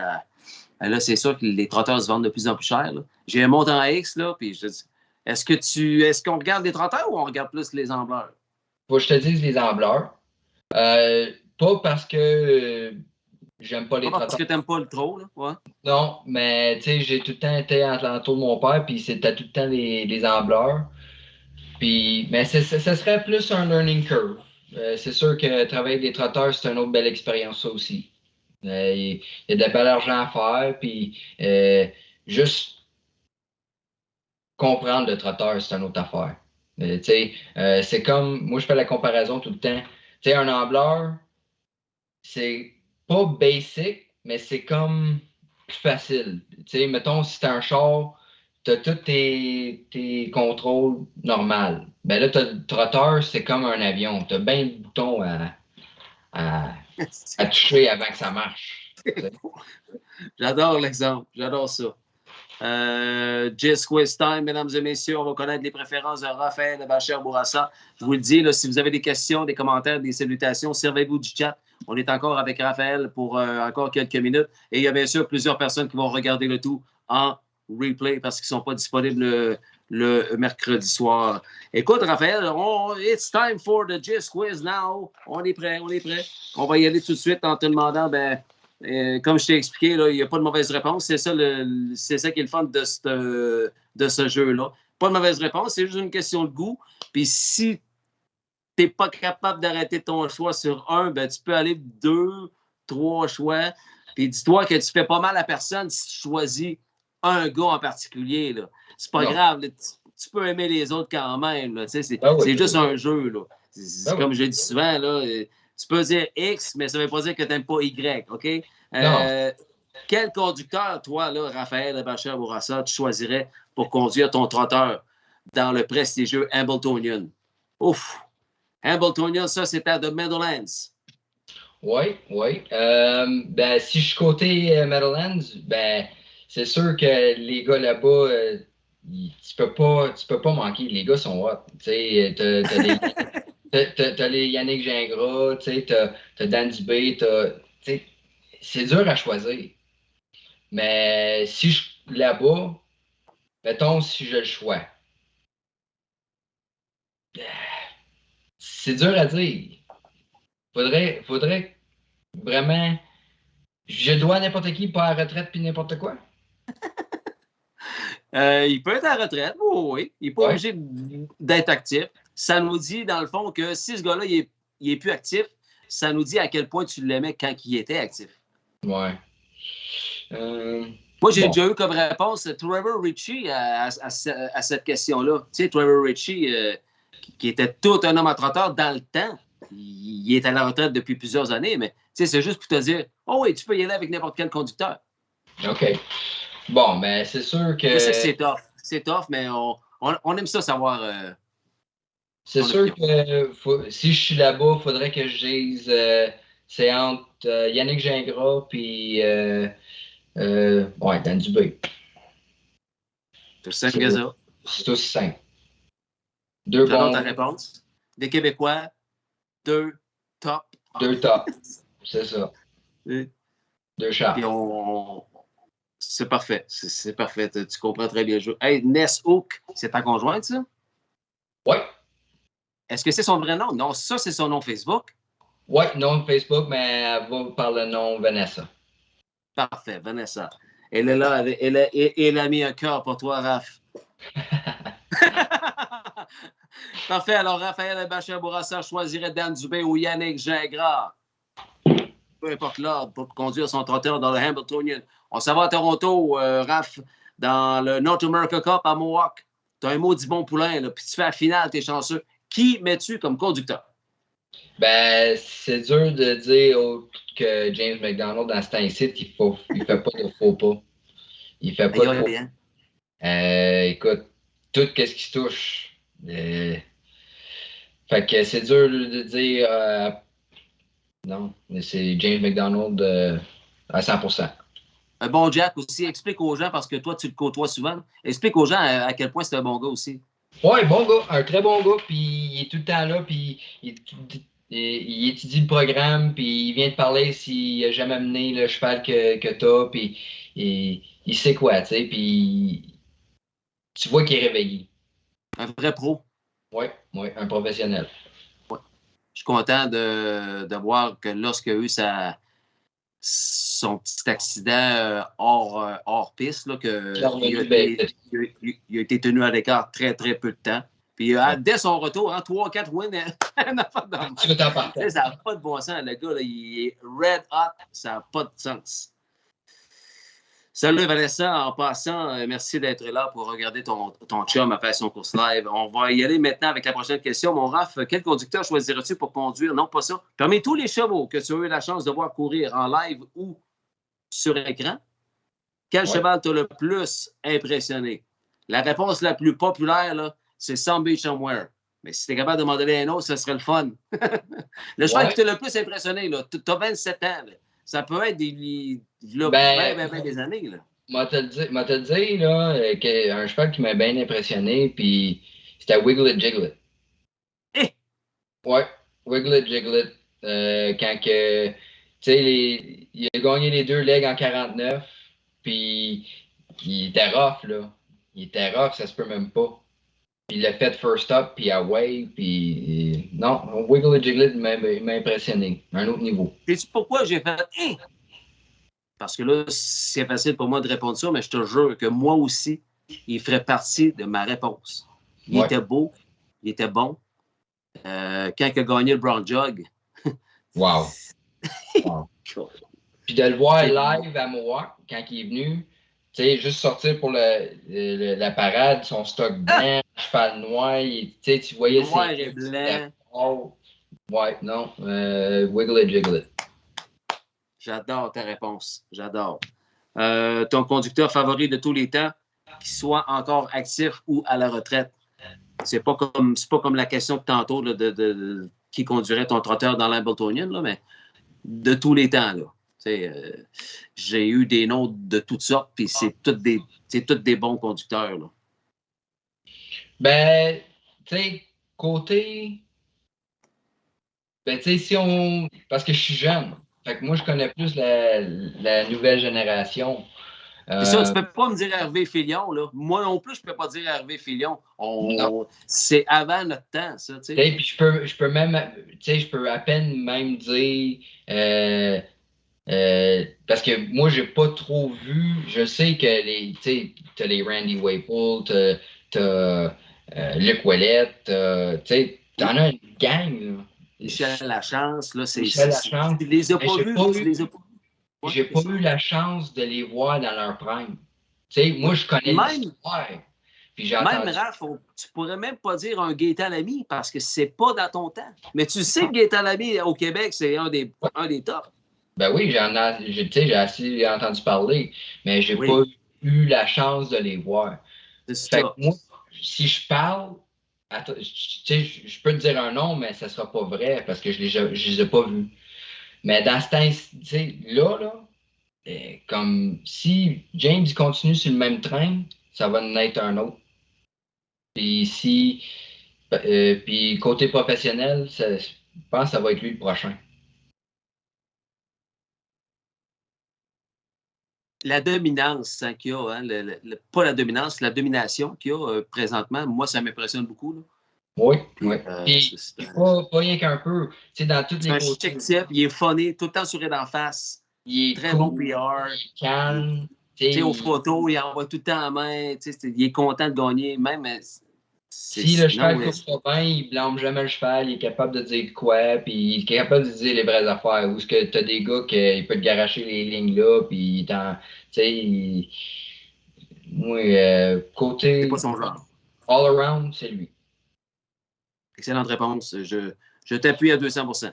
là, c'est sûr que les trotteurs se vendent de plus en plus cher. Là. J'ai un montant X, là, puis je dis, est-ce qu'on regarde les trotteurs ou on regarde plus les ambleurs? Faut que je te dise les ambleurs. Pas parce que j'aime pas les trotteurs. Parce que t'aimes pas le trop, là? Ouais. Non, mais tu sais, j'ai tout le temps été l'entour de mon père, puis c'était tout le temps les ambleurs. Puis, mais ce serait plus un learning curve. C'est sûr que travailler avec des trotteurs, c'est une autre belle expérience, ça aussi. Il y a de bel argent à faire, puis juste comprendre le trotteur, c'est une autre affaire. C'est comme, moi je fais la comparaison tout le temps. Tu sais, un ambleur, c'est pas basic, mais c'est comme plus facile. Tu sais, mettons, si t'as un char, t'as tous tes contrôles normaux. Ben là, le trotteur, c'est comme un avion. T'as bien le bouton à toucher avant que ça marche. J'adore l'exemple. J'adore ça. Just Quiz Time, mesdames et messieurs, on va connaître les préférences de Raphaël Bachar-Bourassa. Je vous le dis, là, si vous avez des questions, des commentaires, des salutations, servez-vous du chat. On est encore avec Raphaël pour encore quelques minutes. Et il y a bien sûr plusieurs personnes qui vont regarder le tout en replay parce qu'ils ne sont pas disponibles le mercredi soir. Écoute, Raphaël, it's time for the Just Quiz now. On est prêt. On va y aller tout de suite en te demandant, comme je t'ai expliqué, là, il n'y a pas de mauvaise réponse. C'est ça qui est le fun de ce jeu-là. Pas de mauvaise réponse, c'est juste une question de goût. Puis si tu n'es pas capable d'arrêter ton choix sur un, tu peux aller 2, 3 choix. Puis dis-toi que tu fais pas mal à personne si tu choisis un gars en particulier. Là. C'est pas grave. Là, tu peux aimer les autres quand même. Là. C'est juste un jeu. Là. Comme je dis souvent, là, tu peux dire X, mais ça ne veut pas dire que tu n'aimes pas Y, OK? Quel conducteur, toi, là, Raphaël Bachar-Bourassa, tu choisirais pour conduire ton trotteur dans le prestigieux Hambletonian? Ouf! Hambletonian, ça, c'est à The Meadowlands. Oui. Si je suis côté Meadowlands, c'est sûr que les gars là-bas, tu peux pas manquer. Les gars sont hot. Tu sais, t'as les Yannick Gingras, t'as Dan Dubé, c'est dur à choisir. Mais si je suis là-bas, mettons si j'ai le choix. C'est dur à dire. Faudrait vraiment. Je dois à n'importe qui, pas à la retraite puis n'importe quoi. Il peut être à la retraite, oui. Il n'est pas obligé d'être actif. Ça nous dit, dans le fond, que si ce gars-là, il est plus actif, ça nous dit à quel point tu l'aimais quand il était actif. Ouais. Moi, j'ai déjà eu comme réponse Trevor Ritchie à cette question-là. Tu sais, Trevor Ritchie, qui était tout un homme à trotteur dans le temps, il est à la retraite depuis plusieurs années, mais c'est juste pour te dire, oh oui, tu peux y aller avec n'importe quel conducteur. OK. Bon, mais c'est sûr que... C'est tough. C'est tough, mais on aime ça savoir... c'est sûr que si je suis là-bas, il faudrait que je dise c'est entre Yannick Gingras puis Dan Dubé. C'est simple que ça. C'est aussi simple. J'adore ta réponse. Des Québécois, 2 top. 2 top. C'est ça. 2 chats. C'est parfait. C'est parfait. Tu comprends très bien le jeu. Hey, Ness Hook, c'est ta conjointe, ça? Oui. Est-ce que c'est son vrai nom? Non, ça, c'est son nom Facebook. Oui, nom Facebook, mais elle va par le nom Vanessa. Parfait, Vanessa. Elle est là, elle a mis un cœur pour toi, Raph. Parfait. Alors, Raphaël Bachar-Bourassa choisirait Dan Dubé ou Yannick Gingras. Peu importe l'ordre, pour conduire son trotteur dans le Hambletonian. On s'en va à Toronto, Raph, dans le North America Cup à Mohawk. Tu as un maudit bon poulain, là, puis tu fais la finale, t'es chanceux. Qui mets-tu comme conducteur? C'est dur de dire autre que James McDonald dans ce temps-ci il fait pas de faux pas. Il fait pas de faux pas. Écoute, tout ce qui touche, Fait que c'est dur de dire non, mais c'est James McDonald à 100%. Un bon Jack aussi. Explique aux gens, parce que toi, tu le côtoies souvent. Explique aux gens à quel point c'est un bon gars aussi. Ouais, bon gars, un très bon gars, puis il est tout le temps là, puis il étudie le programme, puis il vient te parler s'il a jamais mené le cheval que t'as, puis il sait quoi, tu sais, puis tu vois qu'il est réveillé. Un vrai pro. Ouais, un professionnel. Ouais. Je suis content de voir que lorsqu'il a eu son petit accident hors piste, là, il a été tenu à l'écart très, très peu de temps. Puis dès son retour, 3-4 wins, ça n'a pas de bon sens. Le gars, là, il est red hot, ça n'a pas de sens. Salut Vanessa, en passant, merci d'être là pour regarder ton chum à faire son course live. On va y aller maintenant avec la prochaine question. Mon Raph, quel conducteur choisirais-tu pour conduire? Non, pas ça. Parmi tous les chevaux que tu as eu la chance de voir courir en live ou sur écran, quel cheval t'a le plus impressionné? La réponse la plus populaire, là, c'est Some Beach Somewhere. Mais si tu es capable de m'en donner un autre, ce serait le fun. Le cheval qui t'a le plus impressionné, tu as 27 ans. Là. Ça peut être des années. Là. Moi, te le dire, là, un cheval qui m'a bien impressionné, puis c'était Wiglet Jiglet. Ouais, Wiglet Jiglet. Quand que, tu sais, il a gagné les 2 legs en 49, puis il était rough, là. Il était rough, ça se peut même pas. Puis il l'a fait first up, puis away, puis non, Wiglet Jiglet m'a impressionné. Un autre niveau. Sais-tu pourquoi j'ai fait Parce que là, c'est facile pour moi de répondre ça, mais je te jure que moi aussi, il ferait partie de ma réponse. Il était beau, il était bon. Quand il a gagné le Brown Jug. Wow. Puis de le voir live à Mohawk, quand il est venu, tu sais, juste sortir pour la parade, son stock blanc, cheval noir, tu voyais noir et blanc. Ouais, non, Wiglet Jiglet. J'adore ta réponse. J'adore. Ton conducteur favori de tous les temps, qu'il soit encore actif ou à la retraite. C'est pas comme la question de tantôt là, de qui conduirait ton trotteur dans l'Hamiltonian, là, mais de tous les temps. Là. J'ai eu des noms de toutes sortes, puis c'est tous des bons conducteurs. Là. Ben, tu sais, côté. Ben, tu sais, si on. Parce que je suis jeune. Fait que moi, je connais plus la nouvelle génération. C'est ça, tu peux pas me dire Hervé Filion, là. Moi non plus, je peux pas dire Hervé Filion. C'est avant notre temps, ça, tu sais. Puis je peux même, tu sais, je peux à peine même dire, parce que moi, j'ai pas trop vu, je sais que tu sais, t'as les Randy Waple, t'as Luc Ouellet, tu sais, t'en as une gang, là. Michel Lachance, là, c'est... Michel Lachance. Tu les as pas vus, tu les as pas... J'ai pas eu la chance de les voir dans leur prime. Tu sais, moi, je connais l'histoire. Même Raph, tu pourrais même pas dire un Gaétan Lamy parce que c'est pas dans ton temps. Mais tu sais que Gaétan Lamy au Québec, c'est un des tops. Ben oui, j'ai assez entendu parler, mais j'ai pas eu la chance de les voir. C'est ça. Fait que moi, si je parle, je peux te dire un nom, mais ça sera pas vrai parce que je les ai pas vus. Mais dans ce temps, là, comme si James continue sur le même train, ça va en être un autre. Puis puis côté professionnel, je pense que ça va être lui le prochain. La dominance qu'il y a, pas la dominance, la domination qu'il y a présentement, moi, ça m'impressionne beaucoup. Là. Oui. Pas rien qu'un peu. Dans toutes les côtés. Il est funny, tout le temps sourire d'en face. Il est très cool, bon PR. Il est calme. Aux photos, il envoie tout le temps la main. Il est content de gagner. Même si le cheval court pas bien, il blâme jamais le cheval. Il est capable de dire quoi. Puis il est capable de dire les vraies affaires. Ou est-ce que tu as des gars qui peuvent te garocher les lignes là. Puis moi, côté. C'est pas son genre. All around, c'est lui. Excellente réponse. Je t'appuie à 200%.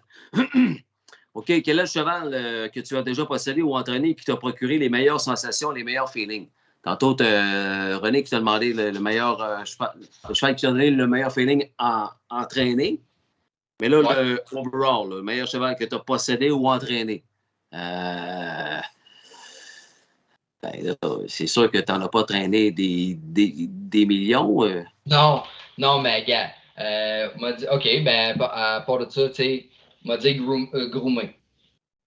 OK. Quel est le cheval que tu as déjà possédé ou entraîné et qui t'a procuré les meilleures sensations, les meilleurs feelings? Tantôt, René qui t'a demandé le meilleur cheval, le cheval qui t'a donné le meilleur feeling entraîné. Mais là, le overall, le meilleur cheval que tu as possédé ou entraîné. Ben là, c'est sûr que tu n'en as pas traîné des millions. Non, mais gars, m'a dit, OK, ben, à part de ça, tu sais, m'a dit groomer.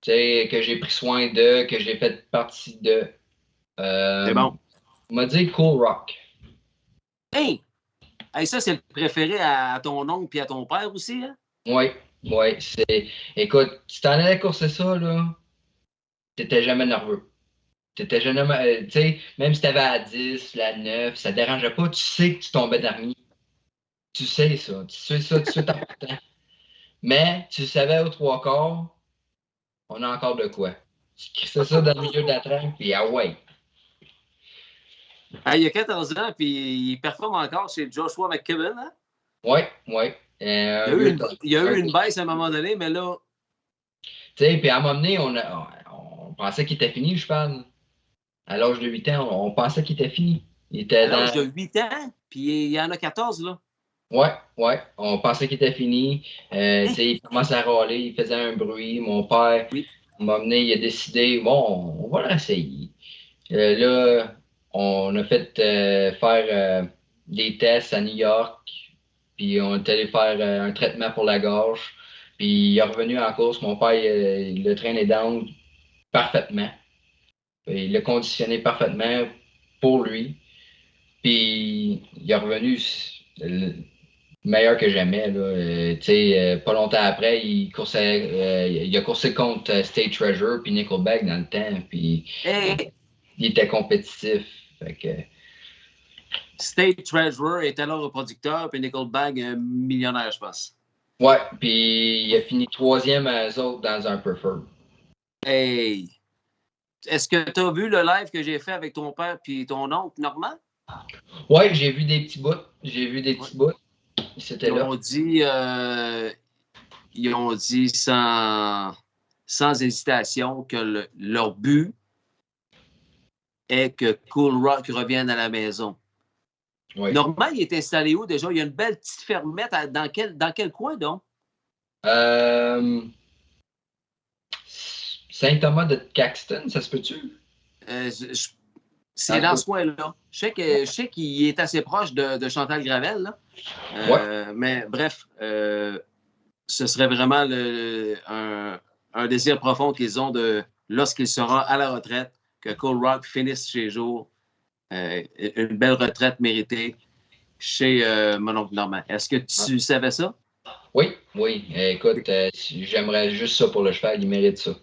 Tu sais, que j'ai pris soin de, que j'ai fait partie de. C'est bon. M'a dit Cool Rock. Hey, ça, c'est le préféré à ton oncle et à ton père aussi, hein? Oui. Écoute, tu t'en allais courser ça, là, t'étais jamais nerveux. T'étais jamais. Tu sais, même si t'avais à 10, la 9, ça te dérangeait pas, tu sais que tu tombais dernier. Tu sais ça, c'est important. Mais tu savais aux 3/4, on a encore de quoi. Tu crissais ça dans le milieu de la traque, puis ah ouais. Il y a 14 ans, puis il performe encore chez Joshua McKibben, hein? Oui. Il y a eu une baisse à un moment donné, mais là. Tu sais, puis à un moment donné, on pensait qu'il était fini, je parle. À l'âge de 8 ans, on pensait qu'il était fini. À l'âge de 8 ans, puis il y en a 14, là. Ouais. On pensait qu'il était fini. Il commençait à râler, il faisait un bruit. Mon père m'a amené, il a décidé, bon, on va l'essayer. Là, on a fait faire des tests à New York. Puis on est allé faire un traitement pour la gorge. Puis il est revenu en course. Mon père, il l'a traîné down parfaitement. Il l'a conditionné parfaitement pour lui. Puis il est revenu meilleur que jamais. Pas longtemps après, il a coursé contre State Treasure puis Nickelback dans le temps. Puis il était compétitif. Fait que... State Treasurer est alors le producteur, puis Nickelback, millionnaire, je pense. Ouais, puis il a fini 3e à eux autres dans un Preferred. Hey! Est-ce que tu as vu le live que j'ai fait avec ton père puis ton oncle, Normand? Ouais, j'ai vu des petits bouts. C'était là. Ils ont dit sans hésitation que leur but est que Cool Rock revienne à la maison. Oui. Normand, il est installé où déjà? Il y a une belle petite fermette. Dans quel coin, donc? Saint-Thomas de Caxton, ça se peut-tu? C'est dans ce coin-là. Je sais qu'il est assez proche de Chantal Gravel. Là. Mais bref, ce serait vraiment un désir profond qu'ils ont lorsqu'il sera à la retraite, que Cool Rock finisse chez jour. Une belle retraite méritée chez mon oncle Normand. Est-ce que tu savais ça? Oui. Écoute, j'aimerais juste ça pour le cheval. Il mérite ça.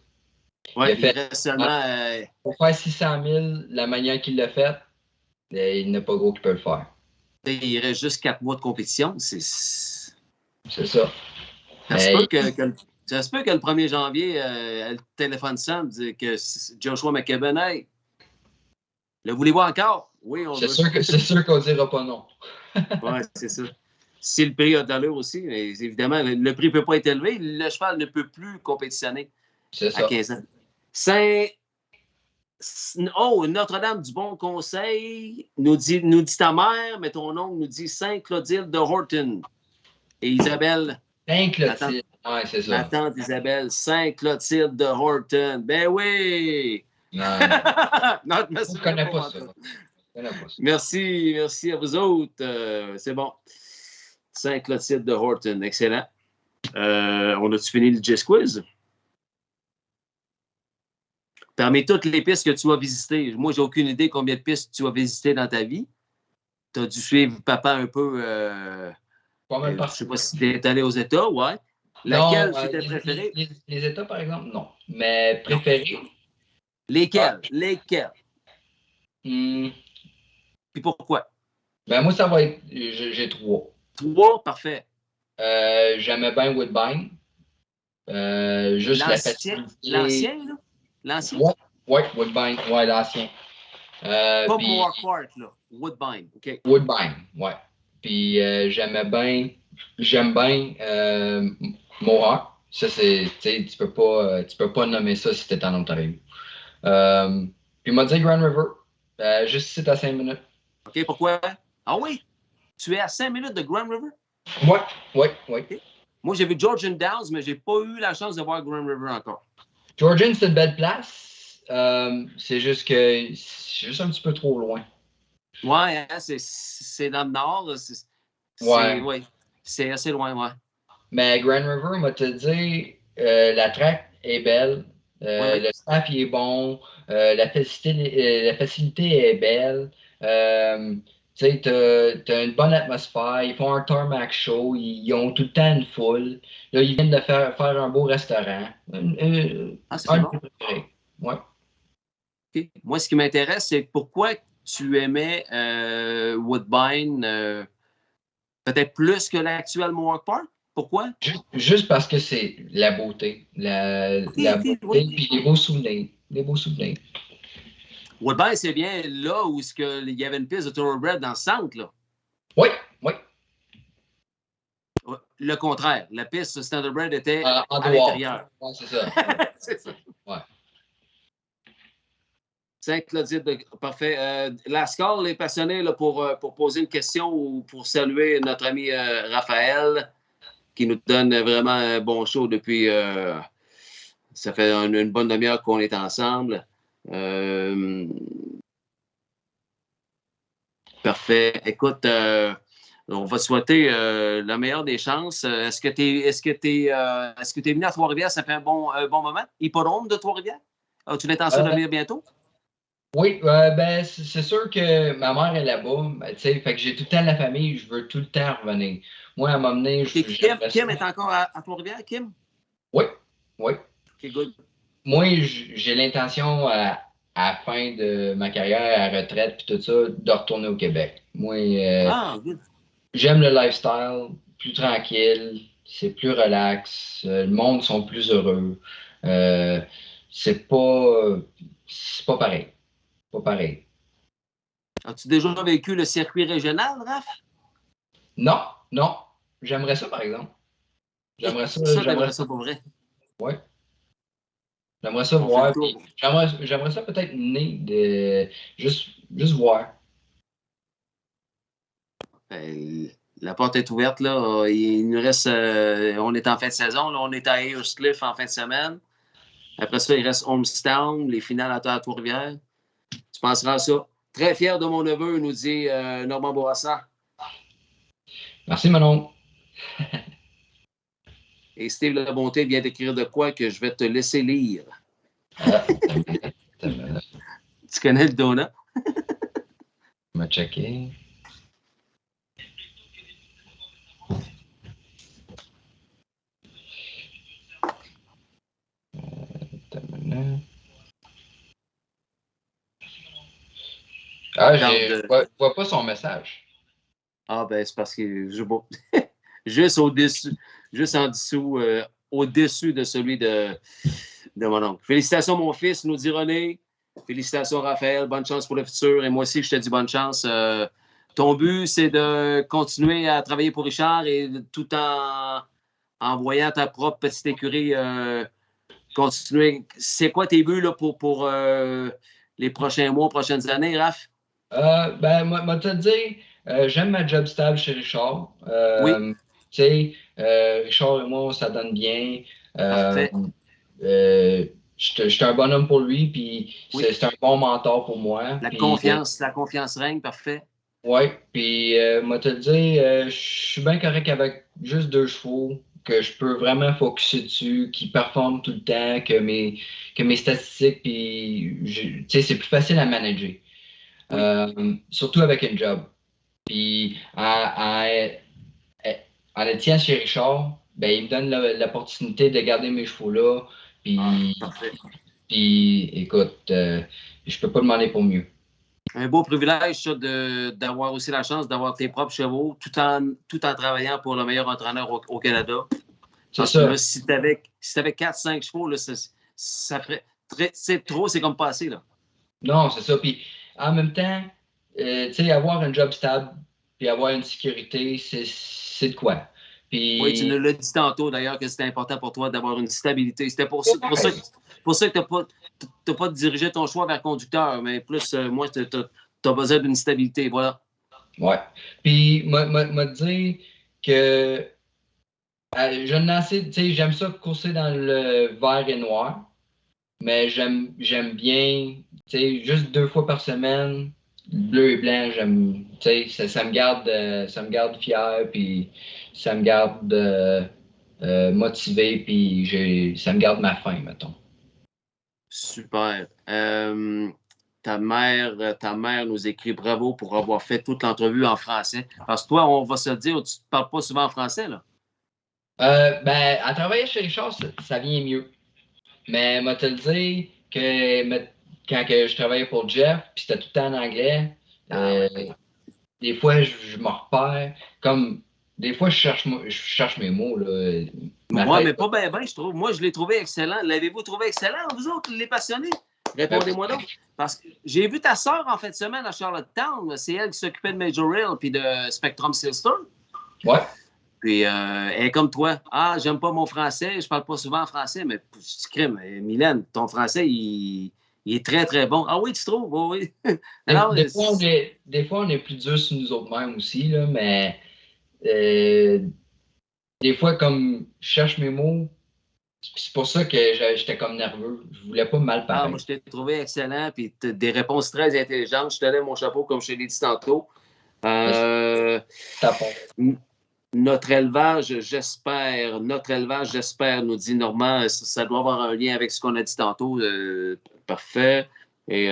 Oui, il reste seulement... Pour faire 600 000, la manière qu'il l'a fait, il n'a pas gros qui peut le faire. Il reste juste 4 mois de compétition. C'est ça. Ça se peut que le 1er janvier, le téléphone sonne que Joshua McKibben, hey, le voulez-vous encore? Oui, on veut. C'est sûr qu'on ne dira pas non. Oui, c'est ça. Si le prix a de l'allure aussi, mais évidemment, le prix ne peut pas être élevé. Le cheval ne peut plus compétitionner à 15 ans. Notre-Dame du Bon Conseil nous dit ta mère, mais ton oncle nous dit Sainte-Clotilde de Horton. Et Isabelle. Sainte-Clotilde, oui, c'est ça. Ma tante Isabelle, Sainte-Clotilde de Horton. Ben oui! Non, je ne connais pas ça. Merci à vous autres. C'est bon. Sainte-Clotilde de Horton, excellent. On a-tu fini le Jazz Quiz? Parmi toutes les pistes que tu as visitées, moi, j'ai aucune idée combien de pistes tu as visitées dans ta vie. Tu as dû suivre papa un peu. Je ne sais pas si tu es allé aux États, ouais. Laquelle c'était préférée? Les États, par exemple, non. Mais préféré? Lesquels? Puis pourquoi? Ben moi, ça va être... J'ai 3. 3, parfait. J'aimais bien Woodbine. Juste l'ancien, là? L'ancien? Oui, Woodbine. Oui, l'ancien. Pas Moore Park, là. Woodbine. OK. Woodbine, oui. Puis j'aime bien Mohawk. Ça, c'est... Tu peux pas nommer ça si t'es en Ontario. Puis il m'a dit Grand River. Juste ici, à 5 minutes. OK, pourquoi? Ah oui? Tu es à 5 minutes de Grand River? Oui. Okay. Moi, j'ai vu Georgian Downs, mais j'ai pas eu la chance de voir Grand River encore. Georgian, c'est une belle place. C'est juste que c'est juste un petit peu trop loin. Ouais, hein, c'est dans le nord. C'est assez loin, ouais. Mais Grand River, m'a te dit, la track est belle. Ouais. Le staff il est bon. La facilité est belle. Tu sais, t'as une bonne atmosphère. Ils font un tarmac show. Ils ont tout le temps une foule. Là, ils viennent de faire un beau restaurant. C'est Un bon. de mes préférés. Ouais. Okay. Moi, ce qui m'intéresse, c'est pourquoi tu aimais Woodbine peut-être plus que l'actuel Mohawk Park? Pourquoi? Juste parce que c'est la beauté. La beauté, puis les beaux souvenirs. Les beaux souvenirs. Woodbine, c'est bien là où il y avait une piste de Thoroughbred dans le centre, là. Oui. Le contraire. La piste Standardbred était en à l'intérieur. Ouais, c'est ça. C'est ça. Ouais. Saint-Claudine, parfait. Lascar, les passionnés, là, pour poser une question ou pour saluer notre ami Raphaël, qui nous donne vraiment un bon show depuis. Ça fait une bonne demi-heure qu'on est ensemble. Parfait. Écoute, on va te souhaiter la meilleure des chances. Est-ce que tu es venu à Trois-Rivières? Ça fait un bon moment? Hippodrome de Trois-Rivières? As-tu l'intention de venir bientôt? Oui, ben c'est sûr que ma mère est là-bas. Ben, tu sais, fait que j'ai tout le temps la famille, je veux tout le temps revenir. Moi, à m'emmener, Kim est encore à Trois-Rivières, Kim? Oui. OK, good. Moi, j'ai l'intention à la fin de ma carrière, à la retraite, puis tout ça, de retourner au Québec. Moi, j'aime le lifestyle, plus tranquille, c'est plus relax, le monde sont plus heureux. C'est pas pareil. Pas pareil. As-tu déjà vécu le circuit régional, Raph? Non. J'aimerais ça, par exemple. J'aimerais ça pour vrai. Oui. J'aimerais ça voir. J'aimerais ça peut-être juste voir. La porte est ouverte, là. Il nous reste. On est en fin de saison. Là, on est à Ayercliff en fin de semaine. Après ça, il reste Homestown, les finales à Trois-Rivières. Tu penseras à ça. Très fier de mon neveu, nous dit Normand Bourassa. Merci, Manon. Et Steve Labonté vient d'écrire de quoi que je vais te laisser lire. Tu connais le donut? Je vais checker. Je vois pas son message. Ah, ben, c'est parce que je vois juste au-dessus, juste en dessous, au-dessus de celui de mon oncle. Félicitations, mon fils, nous dit René. Félicitations, Raphaël. Bonne chance pour le futur. Et moi aussi, je te dis bonne chance. Ton but, c'est de continuer à travailler pour Richard et tout en voyant ta propre petite écurie continuer. C'est quoi tes buts là, pour les prochains mois, prochaines années, Raph? Ben, moi, te dire, j'aime ma job stable chez Richard. Oui. Tu sais, Richard et moi, ça donne bien. Parfait. Je suis un bonhomme pour lui, puis c'est un bon mentor pour moi. La confiance règne, parfait. Oui, puis moi te dire, je suis bien correct avec juste 2 chevaux, que je peux vraiment focusser dessus, qui performent tout le temps, que mes statistiques, puis tu sais, c'est plus facile à manager. Surtout avec un job. Puis en étant chez Richard, ben, il me donne l'opportunité de garder mes chevaux là. Puis écoute, je peux pas demander pour mieux. Un beau privilège, ça, d'avoir aussi la chance d'avoir tes propres chevaux tout en travaillant pour le meilleur entraîneur au Canada. C'est ça. Là, si tu avais 4-5 chevaux, là, ça ferait c'est trop, c'est comme pas assez, là. Non, c'est ça. Puis en même temps, tu sais, avoir un job stable puis avoir une sécurité, c'est de quoi. Puis... Oui, tu nous l'as dit tantôt d'ailleurs que c'était important pour toi d'avoir une stabilité. C'était pour ça que tu t'as pas dirigé ton choix vers conducteur, mais plus, moi, t'as besoin d'une stabilité, voilà. Ouais. Puis, m'a dit que je n'ai tu sais, j'aime ça courser dans le vert et noir, mais j'aime bien, tu sais, juste 2 fois par semaine, bleu et blanc, tu sais, ça me garde fier, puis ça me garde motivé, puis ça me garde ma faim, mettons. Super. Ta mère nous écrit bravo pour avoir fait toute l'entrevue en français. Parce que toi, on va se dire, tu ne parles pas souvent en français, là. Ben, à travailler chez Richard, ça vient mieux. Mais moi te le dire que quand que je travaillais pour Jeff, puis c'était tout le temps en anglais, des fois je me repère. Comme des fois je cherche mes mots. Là. Moi, mais pas bien, je trouve. Moi, je l'ai trouvé excellent. L'avez-vous trouvé excellent, vous autres, les passionnés? Répondez-moi donc. Parce que j'ai vu ta sœur en fin de semaine à Charlottetown. C'est elle qui s'occupait de Major Rail puis de Spectrum Silverstone. Ouais. Puis elle est comme toi. Ah, j'aime pas mon français, je parle pas souvent en français, mais tu crime, Mylène, ton français, il est très, très bon. Ah oui, tu trouves? Oui. Alors, des fois, on est plus dur sur nous autres mêmes aussi, là, mais des fois, comme je cherche mes mots, c'est pour ça que j'étais comme nerveux. Je voulais pas mal parler. Ah, moi, je t'ai trouvé excellent, puis des réponses très intelligentes. Je te lève mon chapeau, comme je te l'ai dit tantôt. Notre élevage, j'espère, nous dit Normand, ça doit avoir un lien avec ce qu'on a dit tantôt. Parfait. Et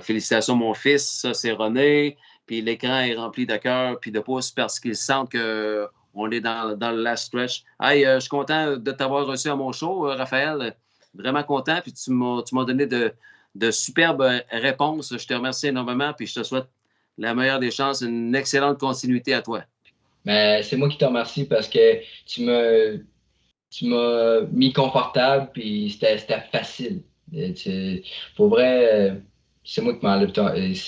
félicitations, mon fils, ça, c'est René. Puis l'écran est rempli de cœur puis de pouces parce qu'ils sentent qu'on est dans le last stretch. Hey, je suis content de t'avoir reçu à mon show, Raphaël. Vraiment content. Puis tu m'as donné de superbes réponses. Je te remercie énormément. Puis je te souhaite la meilleure des chances, une excellente continuité à toi. Mais c'est moi qui te remercie parce que tu m'as mis confortable puis c'était facile. Pour vrai, c'est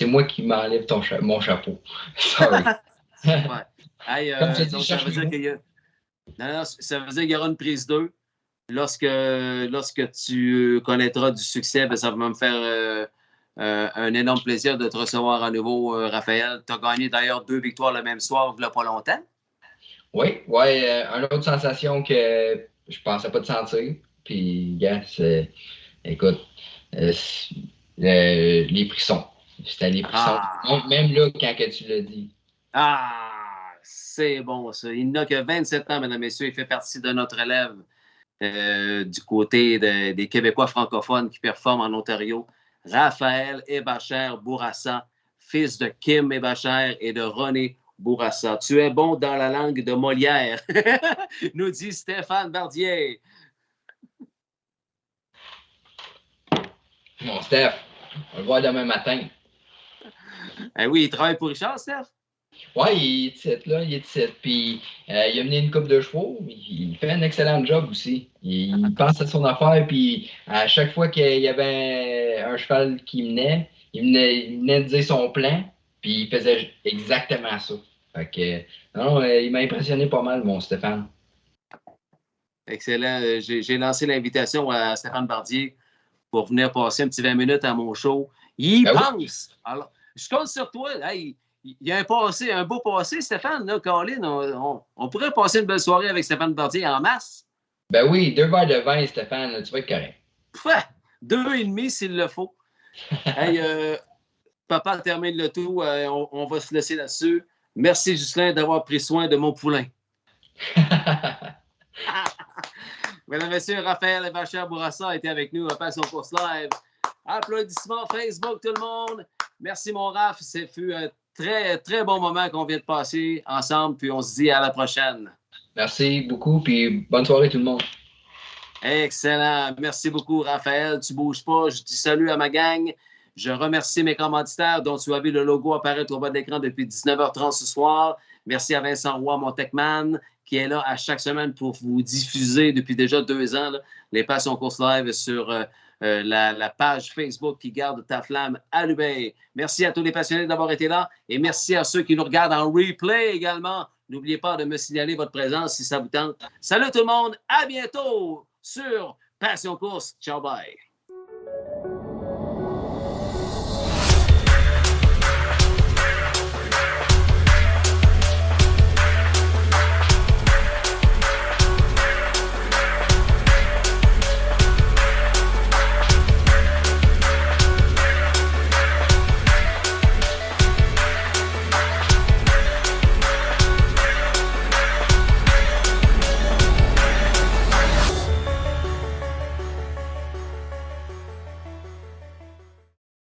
moi qui m'enlève mon chapeau. Sorry. Ouais. Hey, donc, ça veut dire qu'il y aura une prise 2. Lorsque tu connaîtras du succès, ben, ça va me faire un énorme plaisir de te recevoir à nouveau, Raphaël. Tu as gagné d'ailleurs 2 victoires le même soir, il n'y a pas longtemps. Oui, une autre sensation que je pensais pas te sentir. Puis, écoute, les frissons. C'était les frissons. Même là, quand que tu l'as dit. Ah, c'est bon, ça. Il n'a que 27 ans, mesdames et messieurs. Il fait partie de notre élève du côté des Québécois francophones qui performent en Ontario. Raphaël Hébachère Bourassa, fils de Kim Hébachère et de René Bourassa. Tu es bon dans la langue de Molière, nous dit Stéphane Bardier. Mon Steph, on va le voir demain matin. Oui, il travaille pour Richard, Steph? Oui, il est titre, là, il est titre. Puis, il a mené une couple de chevaux. Il fait un excellent job aussi. Il pense à son affaire, puis à chaque fois qu'il y avait un cheval qui menait, il venait de dire son plan, puis il faisait exactement ça. Fait que, non, il m'a impressionné pas mal, mon Stéphane. Excellent. J'ai lancé l'invitation à Stéphane Bardier pour venir passer un petit 20 minutes à mon show. Il pense. Oui. Alors, je compte sur toi. Hey, il y a un beau passé, Stéphane. Là, Colin, on pourrait passer une belle soirée avec Stéphane Bardier en masse. Ben oui, 2 verres de vin, Stéphane. Là, tu vas être correct. 2,5 s'il le faut. Hey, papa termine le tout. On va se laisser là-dessus. Merci, Justin, d'avoir pris soin de mon poulain. Mesdames et messieurs, Raphaël Hébachère Bourassa a été avec nous à Passion Course Live. Applaudissements Facebook, tout le monde. Merci, mon Raph. Ce fut un très, très bon moment qu'on vient de passer ensemble. Puis on se dit à la prochaine. Merci beaucoup. Puis bonne soirée, tout le monde. Excellent. Merci beaucoup, Raphaël. Tu ne bouges pas. Je dis salut à ma gang. Je remercie mes commanditaires dont tu as vu le logo apparaître au bas de l'écran depuis 19h30 ce soir. Merci à Vincent Roy, mon techman, qui est là à chaque semaine pour vous diffuser depuis déjà 2 ans les Passions Course Live sur la page Facebook qui garde ta flamme allumée. Merci à tous les passionnés d'avoir été là et merci à ceux qui nous regardent en replay également. N'oubliez pas de me signaler votre présence si ça vous tente. Salut tout le monde, à bientôt sur Passion Course. Ciao, bye.